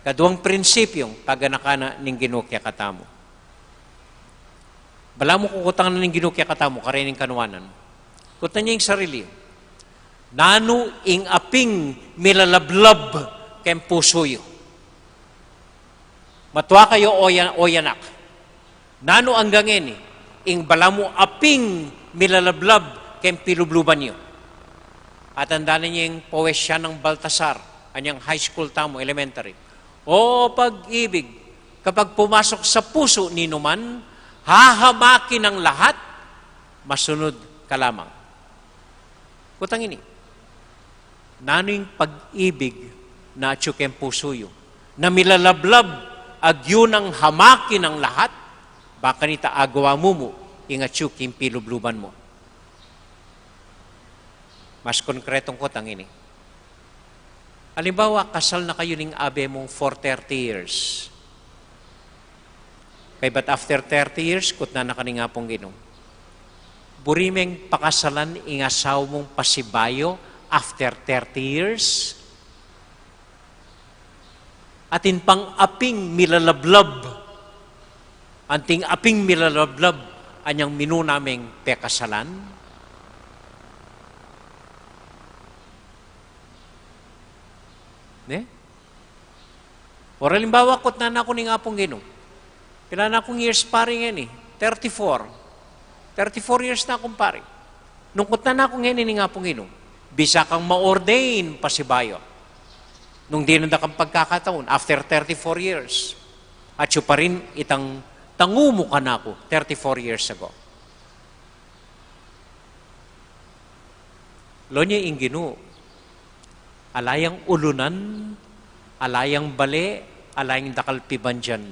Kaduang prinsipyong paganakana ning ginukya katamo. Bala mo kukutang na ning ginukya katamo, karining kanuanan. Kutan niya yung sarili. Nano ing aping milalablab kem pusoyo. Matwa kayo o yanak. Nano ang gangeni, ing balamu aping milalablab kem pilubluban niyo. At andanan niya yung poesya ng Baltasar, anyang high school tamo, elementary. O pag-ibig, kapag pumasok sa puso ni numan, hahamakin ang lahat, masunod ka lamang. Kutang ini, nano yung pag-ibig na atsukem puso yun, na milalablab agyo ng hamakin ang lahat, baka nita agawa mo ingatsukim pilubluban mo. Mas konkretong kutang ini. Halimbawa, kasal na kayo ning abe mong for 30 years. Kay but after 30 years, kutna na kaning nga pong ginong. Burimeng pakasalan ingasaw mong pasibayo after 30 years. Atin pang aping milalablab. Anting aping milalablab anyang minunaming pekasalan. Ne? O halimbawa, kutna na ako ni nga pong ginong. Kailan akong years paring yan 34. 34 years na akong paring. Nung kutna na akong yan nga pong ginong, bisa kang ma-ordain pasibayo. Nung dinanda kang pagkakataon, after 34 years. At siya pa rin itang tangumo ka na ako 34 years ago. Lonya inginu, alayang ulunan, alayang bale, alayang dakalpiban dyan.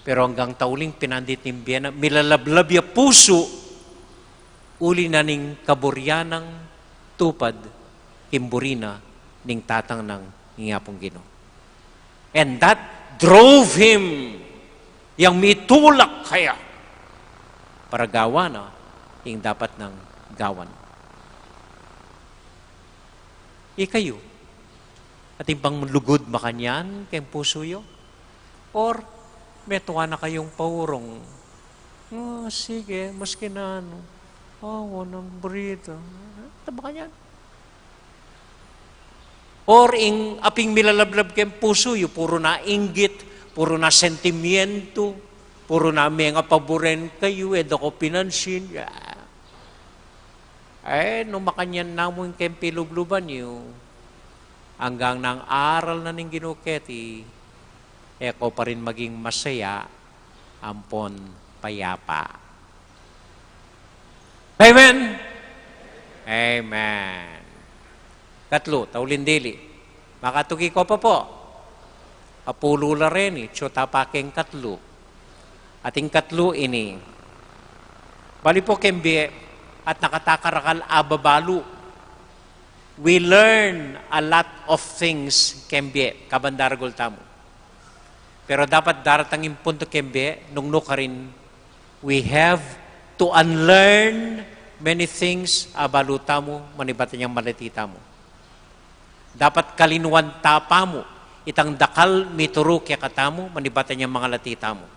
Pero hanggang tauling pinandit ni Biyana, milalablab ya puso, uli na ning kaburyanang tupad, kimburina, ning tatang ng ngapong Ginoo. And that drove him, yang mitulak kaya, para gawa na, yung dapat ng gawan. Ikayo, at pang lugod makanyan, kayong puso yo, or metuwa na kayong paurong, oh, sige, maski na ano, ng burrito, taba kanyan. Or ing aping milalablab kayong puso yo, puro na inggit, puro na sentimiento, puro na mga paboren kayo, ko pinansin, nung makanyan na mo yung kayong pilubluban nyo, hanggang nang aral na ning ginuketi, eko pa rin maging masaya, ampon payapa. Amen? Amen. Katlo, taulindili. Makatuki ko pa po. Apulo la rin, tso tapakeng katlo. Ating katlo ini. Bali po kembe at nakatakarakal ababalu. We learn a lot of things kembe, kabandaragol tamo. Pero dapat daratangin punto kembe, nung ka rin, we have to unlearn many things abaluta mo, manibatan niyang malatita mo. Dapat kalinuan tapa mo, itang dakal mituro kaya katamo, manibatan niyang mga latita mo.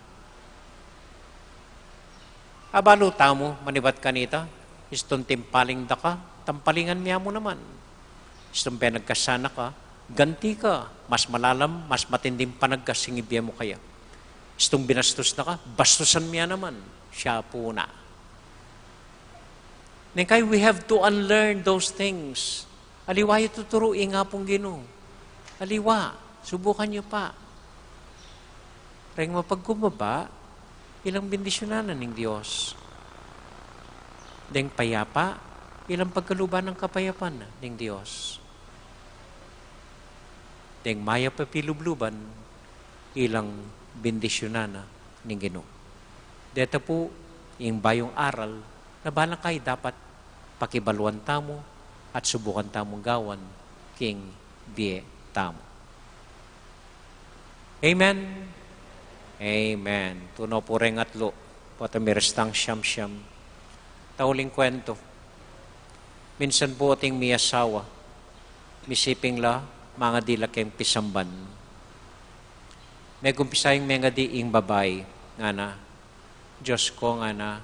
Abaluta mo, manibat kanita, istong timpaling daka, tampalingan miya mo naman. Istong nagkasana ka, ganti ka, mas malalam, mas matinding panagkasingibya mo kaya. Istong binastos na ka, bastusan miya naman, siya po na. Kaya we have to unlearn those things. Aliwa yung tuturuin nga pong Ginoo. Aliwa, subukan niyo pa. Ring mapagkumaba, ilang bendisyonanan ng Diyos. Deng payapa, ilang pagkaluban ng kapayapan ng Diyos. Deng maya papilubluban, ilang bendisyonan ng Ginoo. Dito po, yung bayong aral, na balang kayo dapat pakibaluan tamo at subukan tamong gawan king biye tamo. Amen? Amen. Tuno po rin atlo. Patamirastang siyam-siyam. Tauling kwento. Minsan po ating miyasawa. Misiping la, mga dilakeng pisamban. May gumpisayang mga diing babay. Nga na, Diyos ko nga na,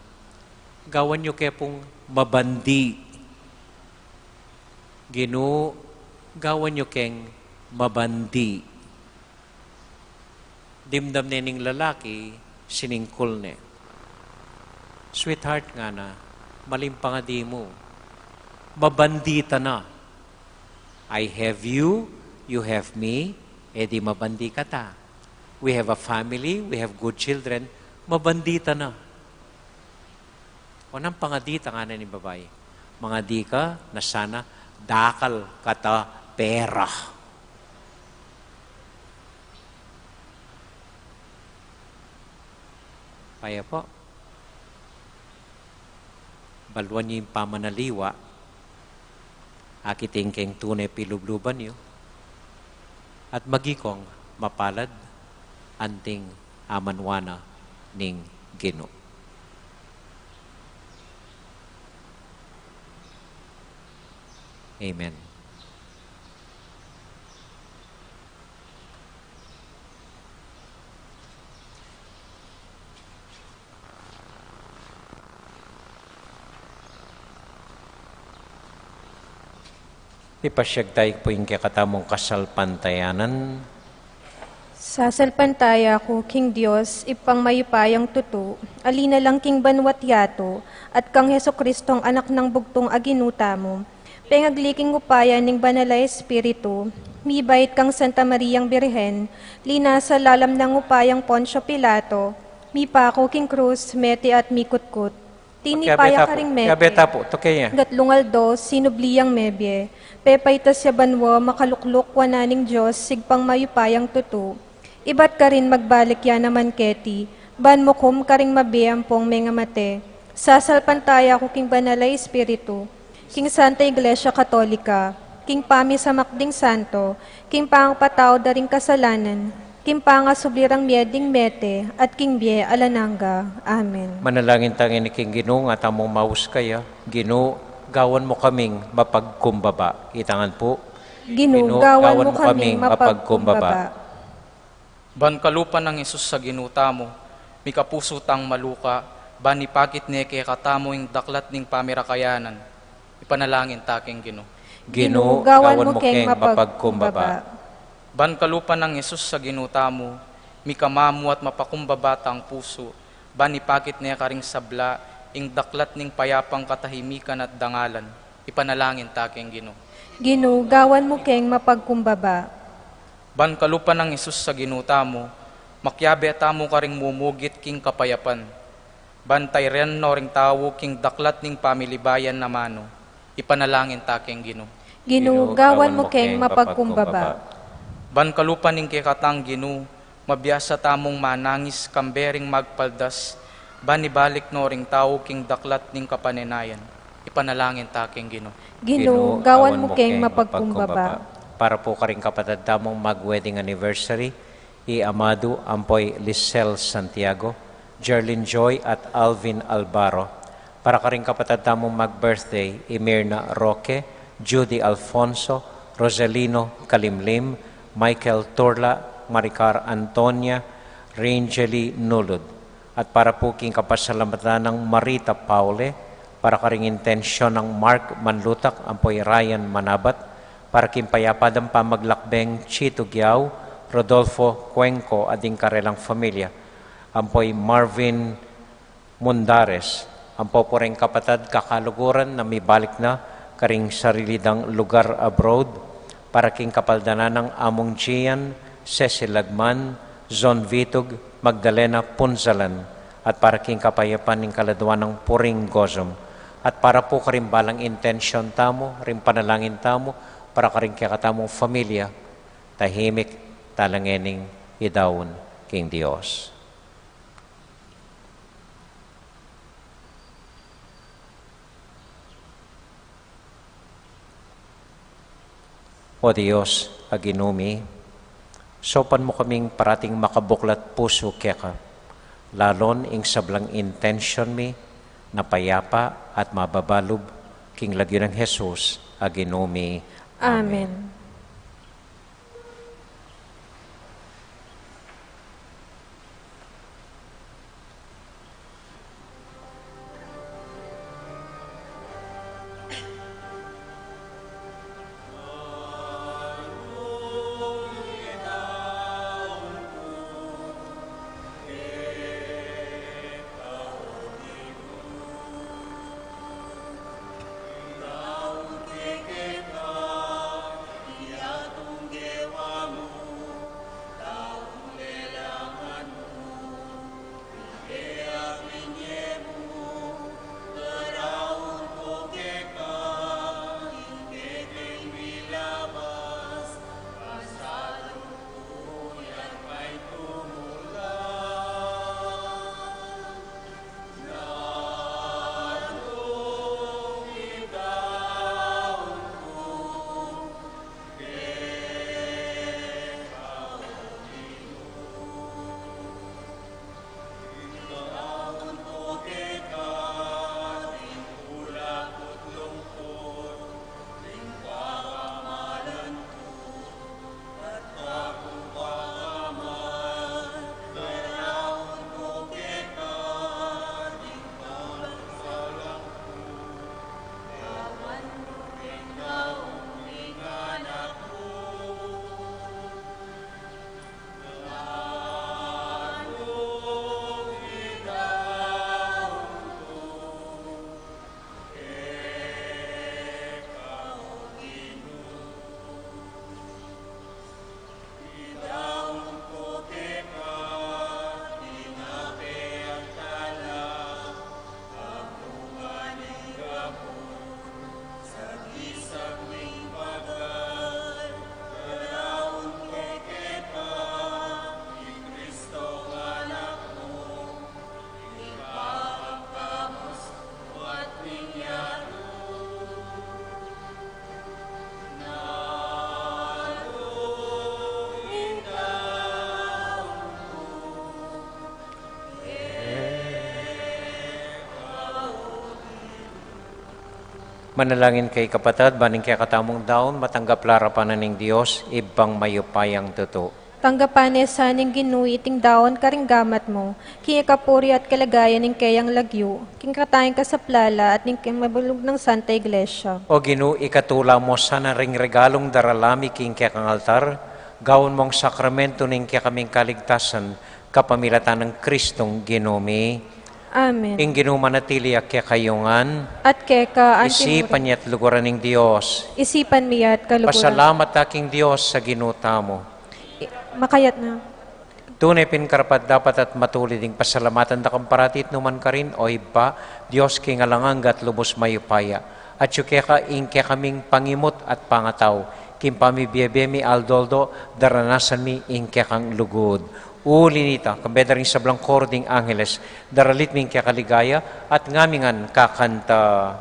gawan nyo kaya pong mabandi. Ginoo, gawan nyo keng mabandi. Dimdam nining lalaki, siningkol ne. Sweetheart nga na, malimpa nga di mo. Mabandita na. I have you, you have me, edi mabandi ka ta. We have a family, we have good children, mabandita na. O nang pangadita nga na ni babae, mga di ka na sana dakal kata pera. Kaya po, baluan niyo yung pamanaliwa, akiting keng tunay pilubluban niyo, at magikong mapalad anting amanwana ning Ginoo. Amen. Ipasyagday po yung kakatamong kasalpantayanan. Sasalpantaya ko, King Diyos, ipang mayupayang tuto, alina lang King Banwat Yato, at kang Heso Kristong anak ng bugtong aginuta mo, pengagliking upaya ning banalay Espiritu, mibait kang Santa Mariang Birhen, lina sa lalam ng upayang Poncio Pilato, mipako King Cruz, mete at mikutkut, tinipaya ka ring mete, Yabeta po, tokaya. gatlungaldo, sinubliyang mebye, pepay tas yabanwo, makalukluk wananing Diyos, sigpang mayupayang tuto, ibat ka rin magbalik yan naman keti, ban mo kum ka ring mabiyampong mga mate, sasalpantaya ko King Banalay Espiritu, King Santa Iglesia Katolika, King Pami sa Makding Santo, King Pangpatao daring kasalanan, King Pangasublirang mieding mete, at King Bie Alananga. Amen. Manalangin tayo ni King Ginoo at among maus kaya. Ginoo, gawan mo kaming mapagkumbaba. Itangan po. Ginoo, gawan mo kaming mapagkumbaba. Ban kalupan ng Isus sa ginuta mo, mi kapuso tang maluka, ban ipakit ni kaya katamo yung daklat ning pamirakayanan. Ipanalangin taking Ginoo. Ginoo, gawan mo keng mapagkumbaba. Ban kalupan ng Isus sa ginuta mo, mi kamamu at mapakumbaba tang puso, ban ipakit niya karing sabla, ing daklat ning payapang katahimikan at dangalan. Ipanalangin taking Ginoo. Ginoo, gawan mo keng mapagkumbaba. Ban kalupan ng Isus sa ginuta mo, makyabe tamo ka ring mumugit king kapayapan. Bantay ren no ring tawo king daklat ning pamilibayan na mano. Ipanalangin taking Ginoo. Ginoo, gawan mo keng mapagkumbaba. Ban kalupan ning kekatang Ginoo, mabiyasa tamong manangis kambering magpaldas, ban ibalik no ring tao king daklat ning kapanenayan. Ipanalangin ta king Ginoo. Ginoo, gawan mo keng mapagkumbaba. Para po karing kapatid damong mag-wedding anniversary, Amado Ampoy Lisel Santiago, Jerlyn Joy at Alvin Albaro. Para karing kapatid damong mag-birthday, Mirna Roque, Judy Alfonso, Rosalino Kalimlim, Michael Turla, Maricar Antonia, Rangeli Nulud. At para po king kapasalamatan ng Marita Paule, para karing intensyon ng Mark Manlutak, Ampoy Ryan Manabat, para king payapadang pamaglakbeng Chito Giao, Rodolfo Cuenco, ading karelang familia, Ampoy Marvin Mundares, ampo po rin kapatid kakaluguran na may balik na karing sarilidang lugar abroad, para king kapaldana ng Among Gian, Cecil Lagman, Zon Vitug, Magdalena Punzalan, at para king kapayapan ng kaladuan ng Puring Gozom. At para po karing balang intensyon tamo, rin panalangin tamo, para karing kakatamong familia, tahimik, talangening, idawon, king Dios. O Diyos, aginumi, sopan mo kaming parating makabuklat puso keka, lalon ing sablang intention mi, na payapa at mababalub, king lagyo ng Jesus, aginumi. Amen. Manalangin kay kapatid, baning kay katamong daon, matanggap larapanan ng Diyos, ibang mayupayang tuto. Tanggapan sa ning Ginoo iting daon karing gamat mo, king kapuri at kalagayan ning kayang lagyo, king katayin ka sa plala at ning mabulog ng Santa Iglesia. O Ginoo, ikatula mo sana ring regalong daralami king kaya kang altar, gawon mong sakramento ning kaya kaming kaligtasan, kapamilatan ng Kristong Ginoomi. Amen. Ing Ginoo manatili kaya kayungan, At keka isipan niya't luguran ng Diyos. isipan miyat kaluguran. Pasalamat aking Diyos sa ginuta mo. Makayat na. Tunay pinkarapat dapat at matulid ding pasalamatan da kang paratit numan ka rin o iba, Diyos kingalangang at lubos mayupaya. At yuke ka ingke kaming pangimot at pangataw, kimpami biebe mi aldoldo, daranasan mi ingkekang lugod. Uli nita, kambeda rin sa blangkording angeles, daralit mi ingkekaligaya, at ngamingan kakanta.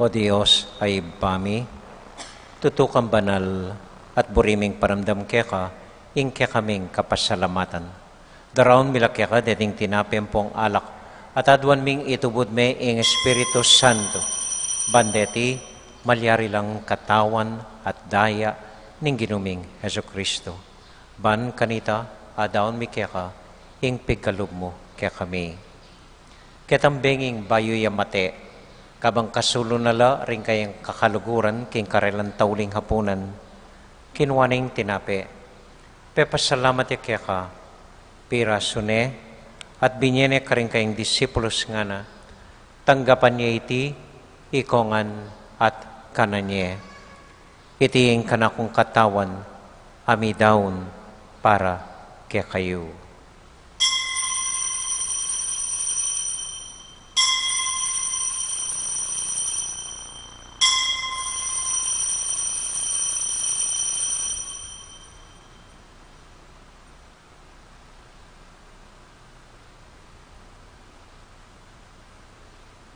O Diyos ay bami, tutukang banal at buriming paramdam keka, ingke kaming kapasalamatan. Daraon mila keka deting tinapem pong alak, at adwan ming itubod me ing Espiritu Santo. Bandeti, malyari lang katawan at daya ning ginuming Heso Kristo. Ban kanita, adaon mi keka, ing pigkalub mo keka kami. Ketambenging bayo yamate, kabang kasulo nala rin kayang kakaluguran king karelan tauling hapunan, kinwaning tinape. Pepasalamat ya kaya ka, pira sune, at binyene ka rin kayang disipulos nga na, tanggapan niya iti, ikongan at kananye. Iti yung kanakong katawan, amidaon para kaya kayo.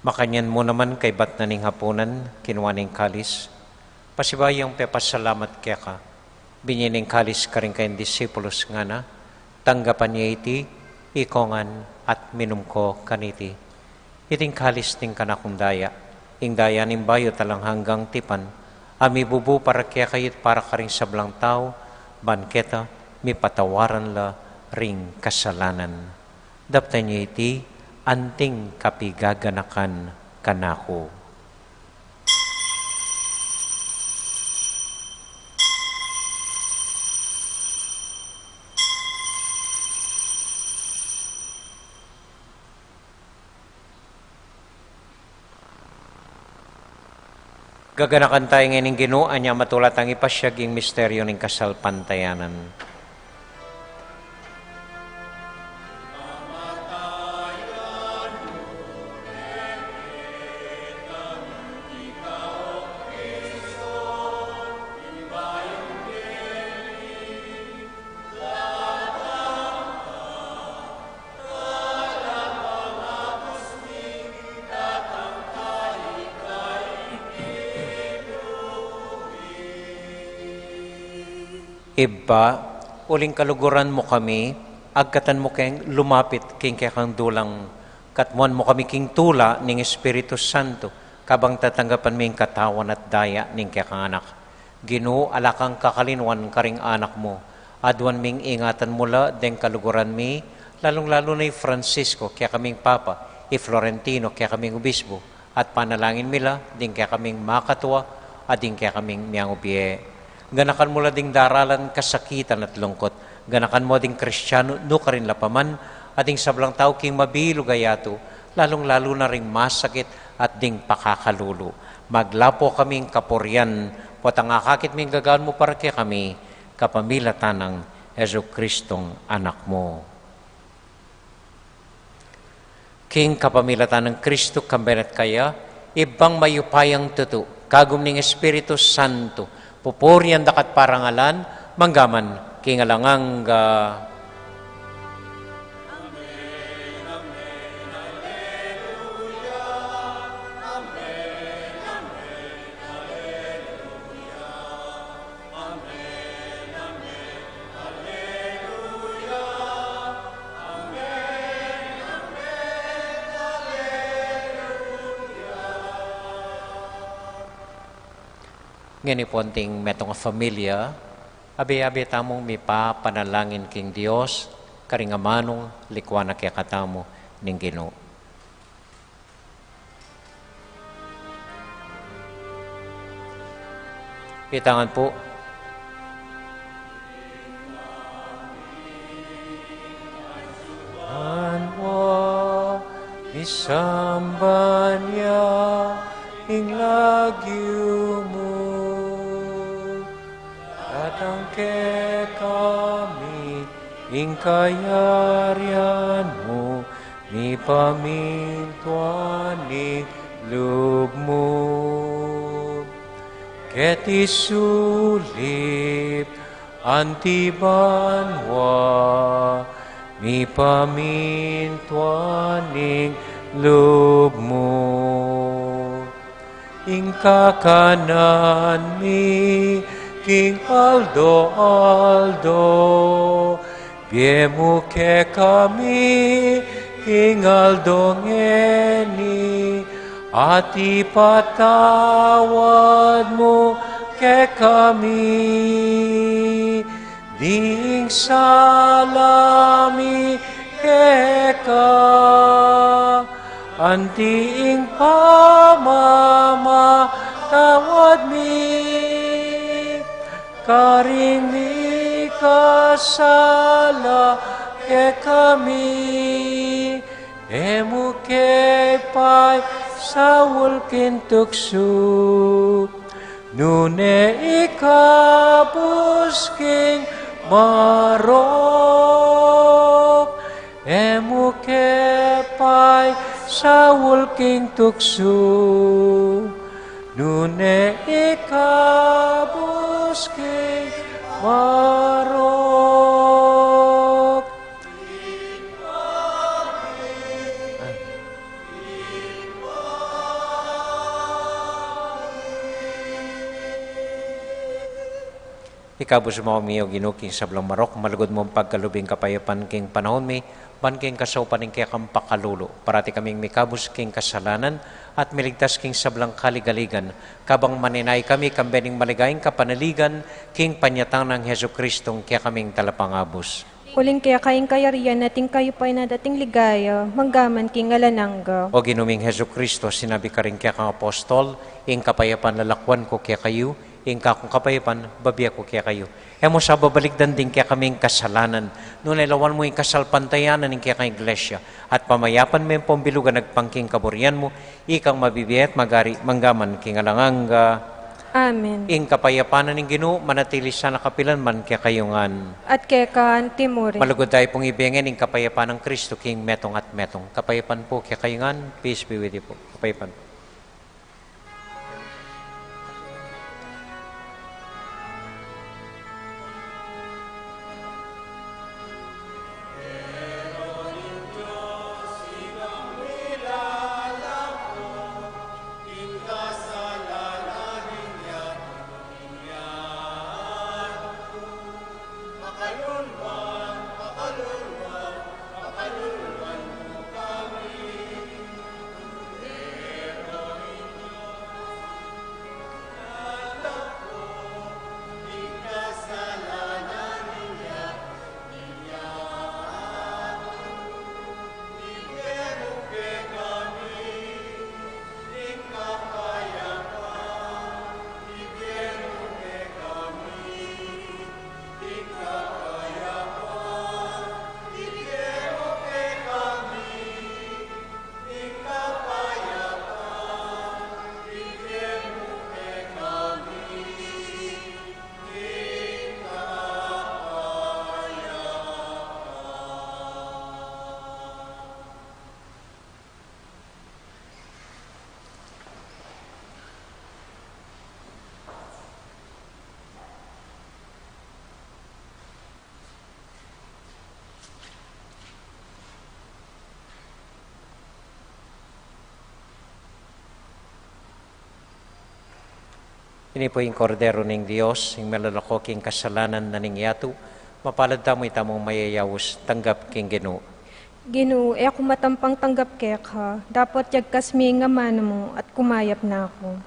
Makanyan mo naman kay bat na ning hapunan, kinwaning kalis. Pasibayang pepasalamat kaya ka. Binyining kalis ka rin kayong disipulos nga na. Tanggapan niya iti, ikongan at minum ko kaniti. Iting kalis ting kanakong daya. Ing daya ning bayo talang hanggang tipan. Ami bubu para kaya kayit para ka rin sablang tao. Banketa, mi patawaran la ring kasalanan. Dapta niya iti, anting kapigaganakan kanako. Gaganakan tayo ngayon Ginoo, anya matulat ang ipasyaging misteryo ng kasalpantayanan. Iba, uling kaluguran mo kami, agkatan mo kayong lumapit king kang dulang, katmuan mo kami king tula ning Espiritu Santo, kabang tatanggapan ming katawan at daya ning kang anak. Ginoo, alakang kakalinwan karing anak mo. Adwan ming ingatan mula, deng kaluguran mi, lalong-lalo na Francisco, kaya kaming Papa, Florentino, kaya kaming Obispo, at panalangin mila, ding kaya kaming makatwa, at ding kaya kaming miyangubiye. Ganakan mula ding daralan kasakitan at lungkot. Ganakan mo ding Kristiyano, no ka rin lapaman, at ding sablang tao king mabilo gayato, lalong-lalo na ring masakit at ding pakakalulo. Maglapo kaming kapuryan, potang akakit ming gagaan mo para kaya kami, kapamilatan ng Yesu Kristong anak mo. King kapamilatan ng Kristo kambenet kaya, ibang mayupayang tutu, kagum ning Espiritu Santo, pupurian dakat parangalan, manggaman, king alanganga. Ngani ponting metong familia, abi-abi tamong mipa panalangin king Dios, karingamanong likwana kaya katamo ning Ginoo. Itangan po. Anwa isamba niya ing lagyo mo. Datang ke kami, ing kayarian mo, ni pamintuan ni loob mo. Keti sulip, antibanwa, ni pamintuan ni loob mo. Ing kakanan mi, King Aldo, biemu ke kami, King Aldo ngeni, ati patawad mo ke kami, ding salami ke ka, anting pamama tawad mi, karing mi kasala ke kami, emu ke pai sawul kintuksu, nune ikabus king marok, emu ke pai sawul kintuksu, nune ikabus king marok. Ikabus mo miyo ginuking sa blang marok, malugod mo pagkalubing kapayapan king panahon mi, ban king kasaupaning kaya kang pakalulo. Parati kaming mikabus king kasalanan at miligtas king sablang kaligaligan. Kabang maninay kami kambening maligayang kapanaligan, king panyatang ng Heso Kristong kaya kaming talapangabos. Uling kaya kayong kayarian nating kayo pa'y na dating ligaya, manggaman king alanangga. O ginuming Heso Kristo, sinabi ka rin kaya kang apostol, ing kapayapan lalakwan ko kaya kayo, ing kakong kapayapan, babiya ko kaya kayo. Emo sa babaligdan din kaya kaming kasalanan. Noon ay lawan mo yung kasalpantayanan ng kaya kang iglesia. At pamayapan mo yung pambilugan nagpangking kaburian mo, ikang mabibiyat magari manggaman king alanganga. Amen. Ing kapayapanan ng Ginoo, manatili sa nakapilan man kaya kayungan. At kaya kaan timuri. Malugod tayo pong ibigin ing kapayapan ng Kristo, king metong at metong. Kapayapan po kaya kayungan, peace be with you po. Kapayapan po. Ini po yung kordero ng Diyos, yung malalakoking kasalanan na ningyatu, mapalad tamo itamong mayayawos, tanggap king Ginoo. Ginoo, ako matampang tanggap keka, dapat yagkas mi nga mana mo at kumayap na ako.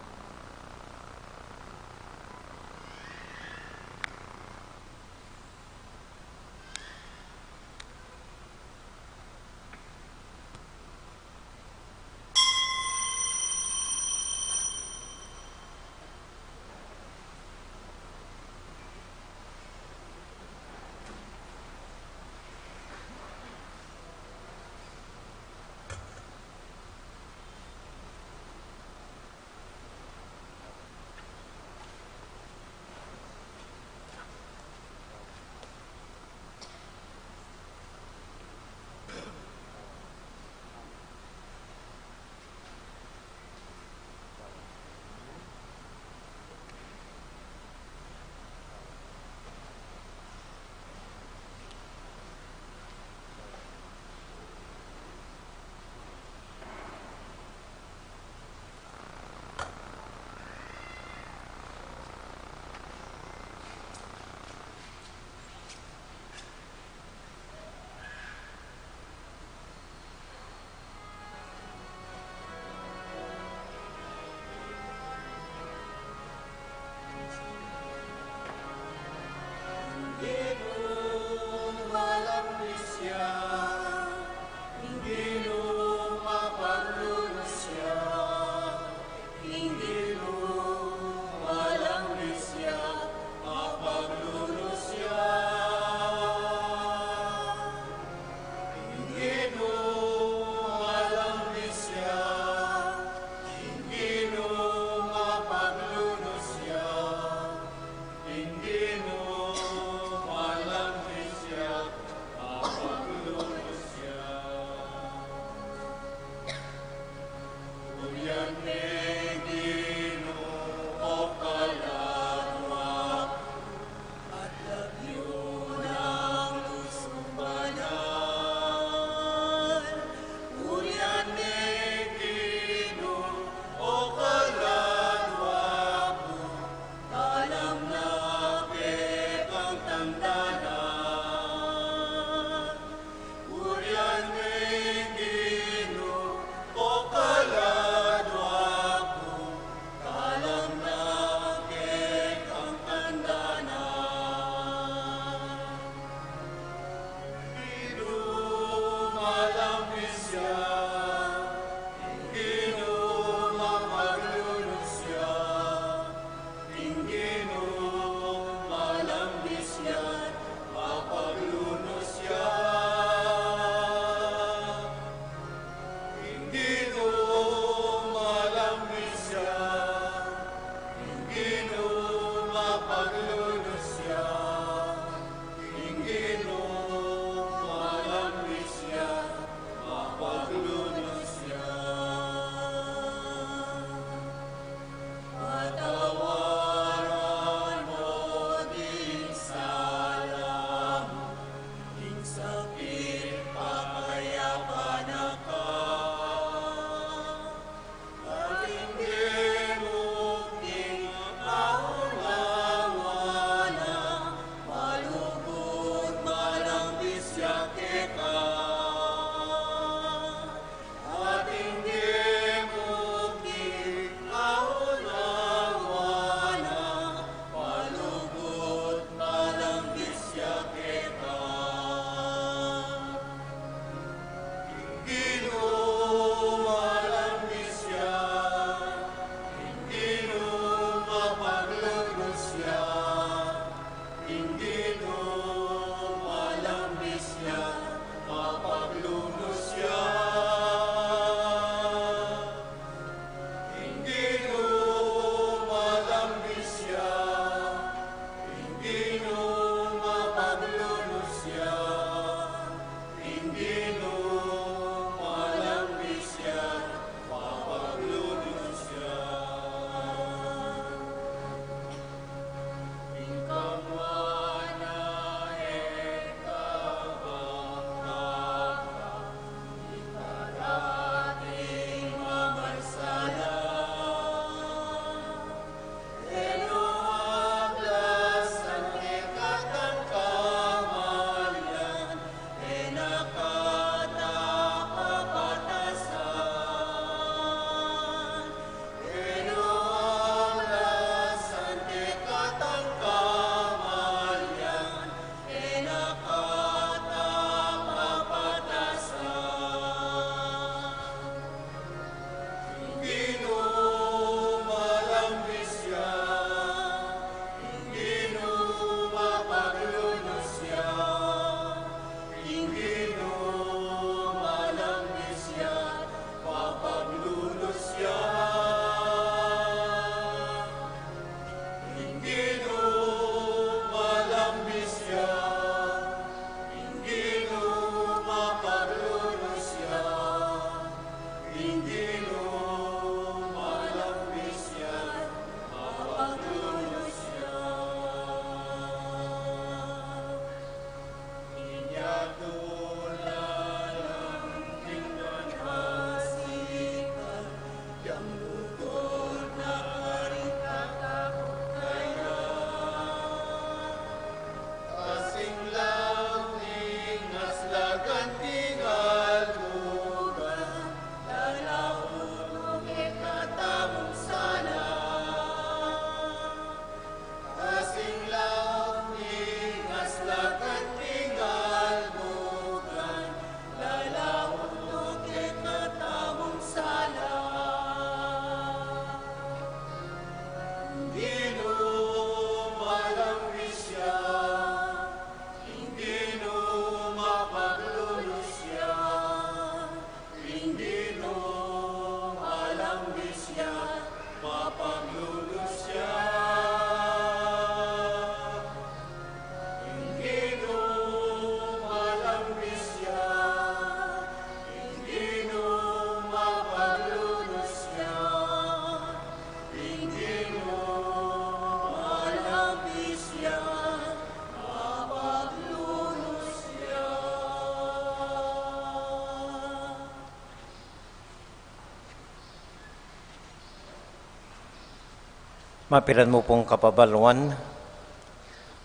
Mapiran mo pong kapabaluan,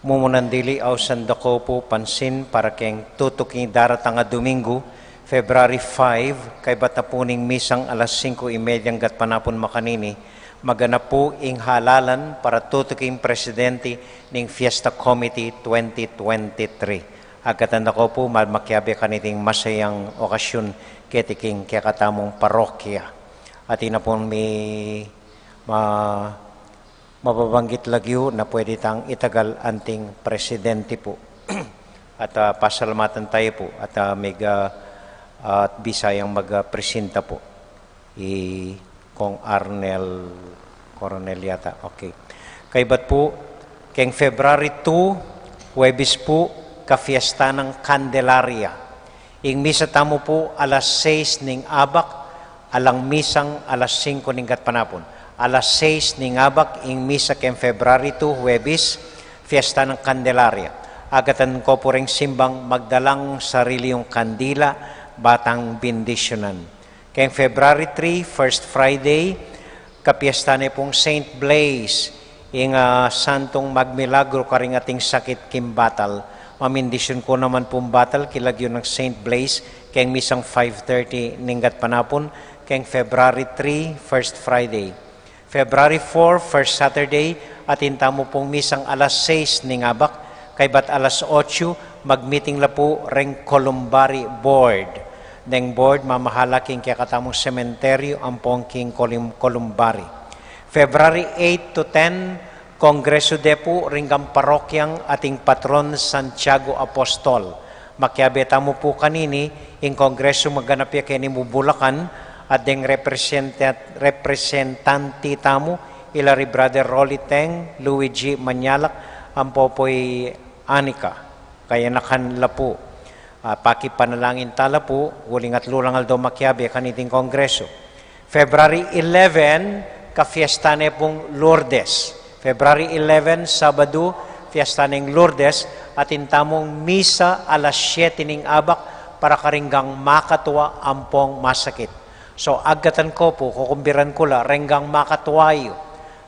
mumunandili aw sandako po pansin para keng tutuking daratang nga Domingo, February 5, kay batapuning misang alas 5:30 gat panapon makanini, maganap po ing halalan para tutuking presidente ning Fiesta Committee 2023. Agatan ako po, malmakyabi kaniting masayang okasyon ketiking kakatamong parokya. At ina po may mababanggit lagyo na pwede tang itagal anting presidente po. At pasalamatan tayo po at at bisayang magpresenta po. Kong Arnel Coronel yata. Okay. Kaybat po, keng February 2, Huwebes po, ka-fiesta ng Candelaria. Ing misa tamo po alas 6 ning abak, alang misang alas 5 ning gatpanapon. Alas 6 ning abak, ing misa keng February 2, Huwebes, fiesta ng Candelaria. Agatan ko po ring simbang magdalang sarili yung kandila, batang bendisyonan. Keng February 3, First Friday, kapiesta na pong Saint Blaise, ing santong magmilagro karing ating sakit kimbatal. Mamindisyon ko naman pong batal, kilagyo ng Saint Blaise, keng misang 5:30 ninggat panapon, keng February 3, First Friday. February 4, First Saturday, at intamo pong misang alas 6 ningabak, kay bat alas 8, magmeeting la po reng Columbari Board. Deng board, mamahala king kaya katamong sementeryo ang pong king Columbari. February 8 to 10, Kongreso Depo, ringgang parokyang ating patron Santiago Apostol. Makiabeta mo po kanini, in Kongreso maganapya kini mo Bulacan, at deng representanti tamo, ilari Brother Rolly Teng, Luigi Manyalak, ang popoy Anika, kaya nakanla po. Pakipanalangin tala po, huling at lulangal daw makiabi kaniting Kongreso. February 11, ka-fiesta na pong Lourdes. February 11, Sabado, fiesta ng Lourdes, at intamong misa alas 7 ning abak para karinggang makatuwa ampong masakit. So agatan ko po, kukumbiran ko la, renggang makatuwayo,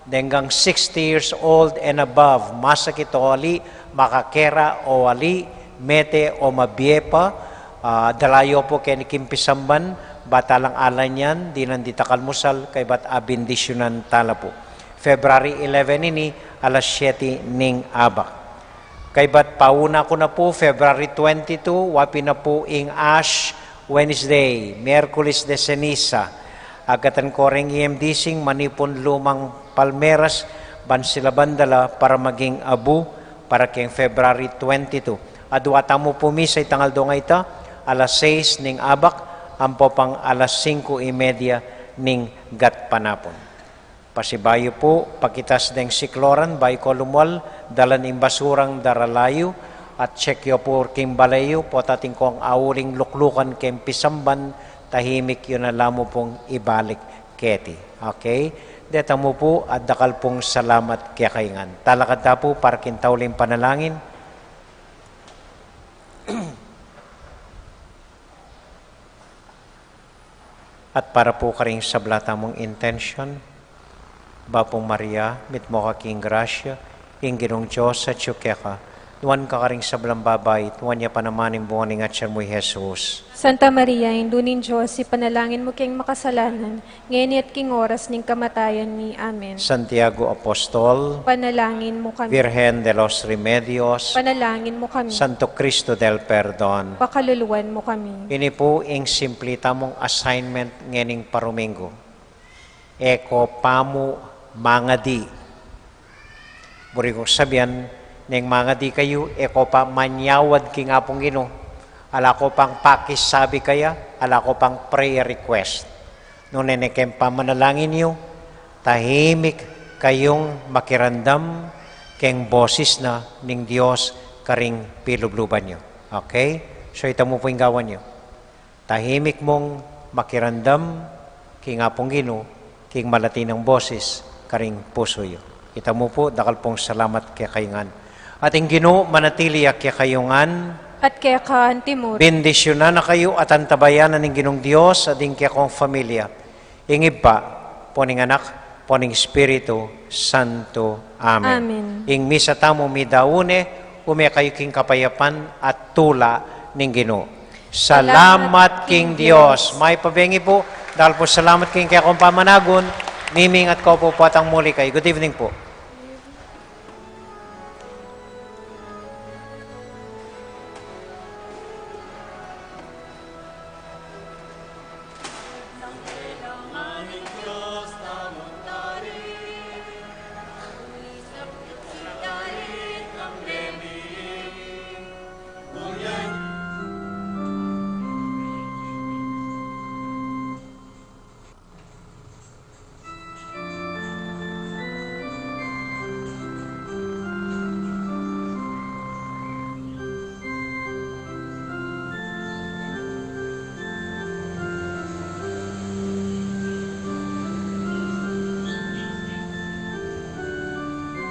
denggang 60 years old and above, masakit o ali, makakera o ali, mete o mabiepa, dalayo po kay ni Kimpisamban, batalang alan yan, di nandita kalmusal, kay bat abindisyonan tala po. February 11 ini, alas 7 ning abak. Kay bat pauna ko na po, February 22, wapi na po ing Ash Wednesday, Miyerkules de Ceniza. Agatan ko ring EMDsing, manipon lumang palmeras, bansila bandala para maging abu, para keng February 22. Adwata mo po misa itangal do nga ita, alas 6 ning abak, ampo pang alas 5:30 ning gatpanapon. Pasibayo po, pakitas deng sikloran, bay kolumwal, dalan imbasurang daralayo, at checkyo po kimbalayo, potating kong auling luklukan kem pisamban, tahimik yun na lamo pong ibalik keti. Okay? Deta mo po, at dakal pong salamat kaya kaingan. Talakad ta po, para kintauling panalangin. At para po karing sablata mong intention, Bapong Maria, mit mo ka king grasya, king ginong Diyos sa tsukeka, nuwan ka karing sablang babay, nuwan niya panamaning buwaning at siya mo'y Jesus. Santa Maria, indunin Diyos, ipanalangin mo king makasalanan, ngayon at king oras ning kamatayan ni. Amen. Santiago Apostol, Panalangin mo kami. Virgen de los Remedios, Panalangin mo kami. Santo Cristo del Perdon. Pakaluluwan mo kami. Ini po ing simplita mong assignment ngening parumingo. Eko pamu mga di. Buri kong sabihan, neng mga di kayo, eko pa manyawad king apong Ginoo. Ala ko pang pakisabi kaya, ala ko pang prayer request. Nung nenekem pa manalangin niyo, tahimik kayong makirandam keng boses na ning Diyos karing pilubluban niyo. Okay? So ito mo po yung gawan niyo. Tahimik mong makirandam king apong Ginoo, king malati ng boses karing puso yo. Ita mo po, dakal pong salamat kaya kayungan. Ating Ginoo, manatili kaya kayungan. At kaya kaan timur. Bendisyonan na kayo at antabayanan ng Ginong Diyos at kaya kong familia. Ingib pa, poning anak, poning Espiritu Santo. Amen. Amen. Ing misa tamo mi daune, umya kayo king kapayapan at tula ning Ginoo. Salamat king Dios. May pabengi po, dahil po salamat king kaya kong pamanagon, miming at ko po patang muli kay. Good evening po.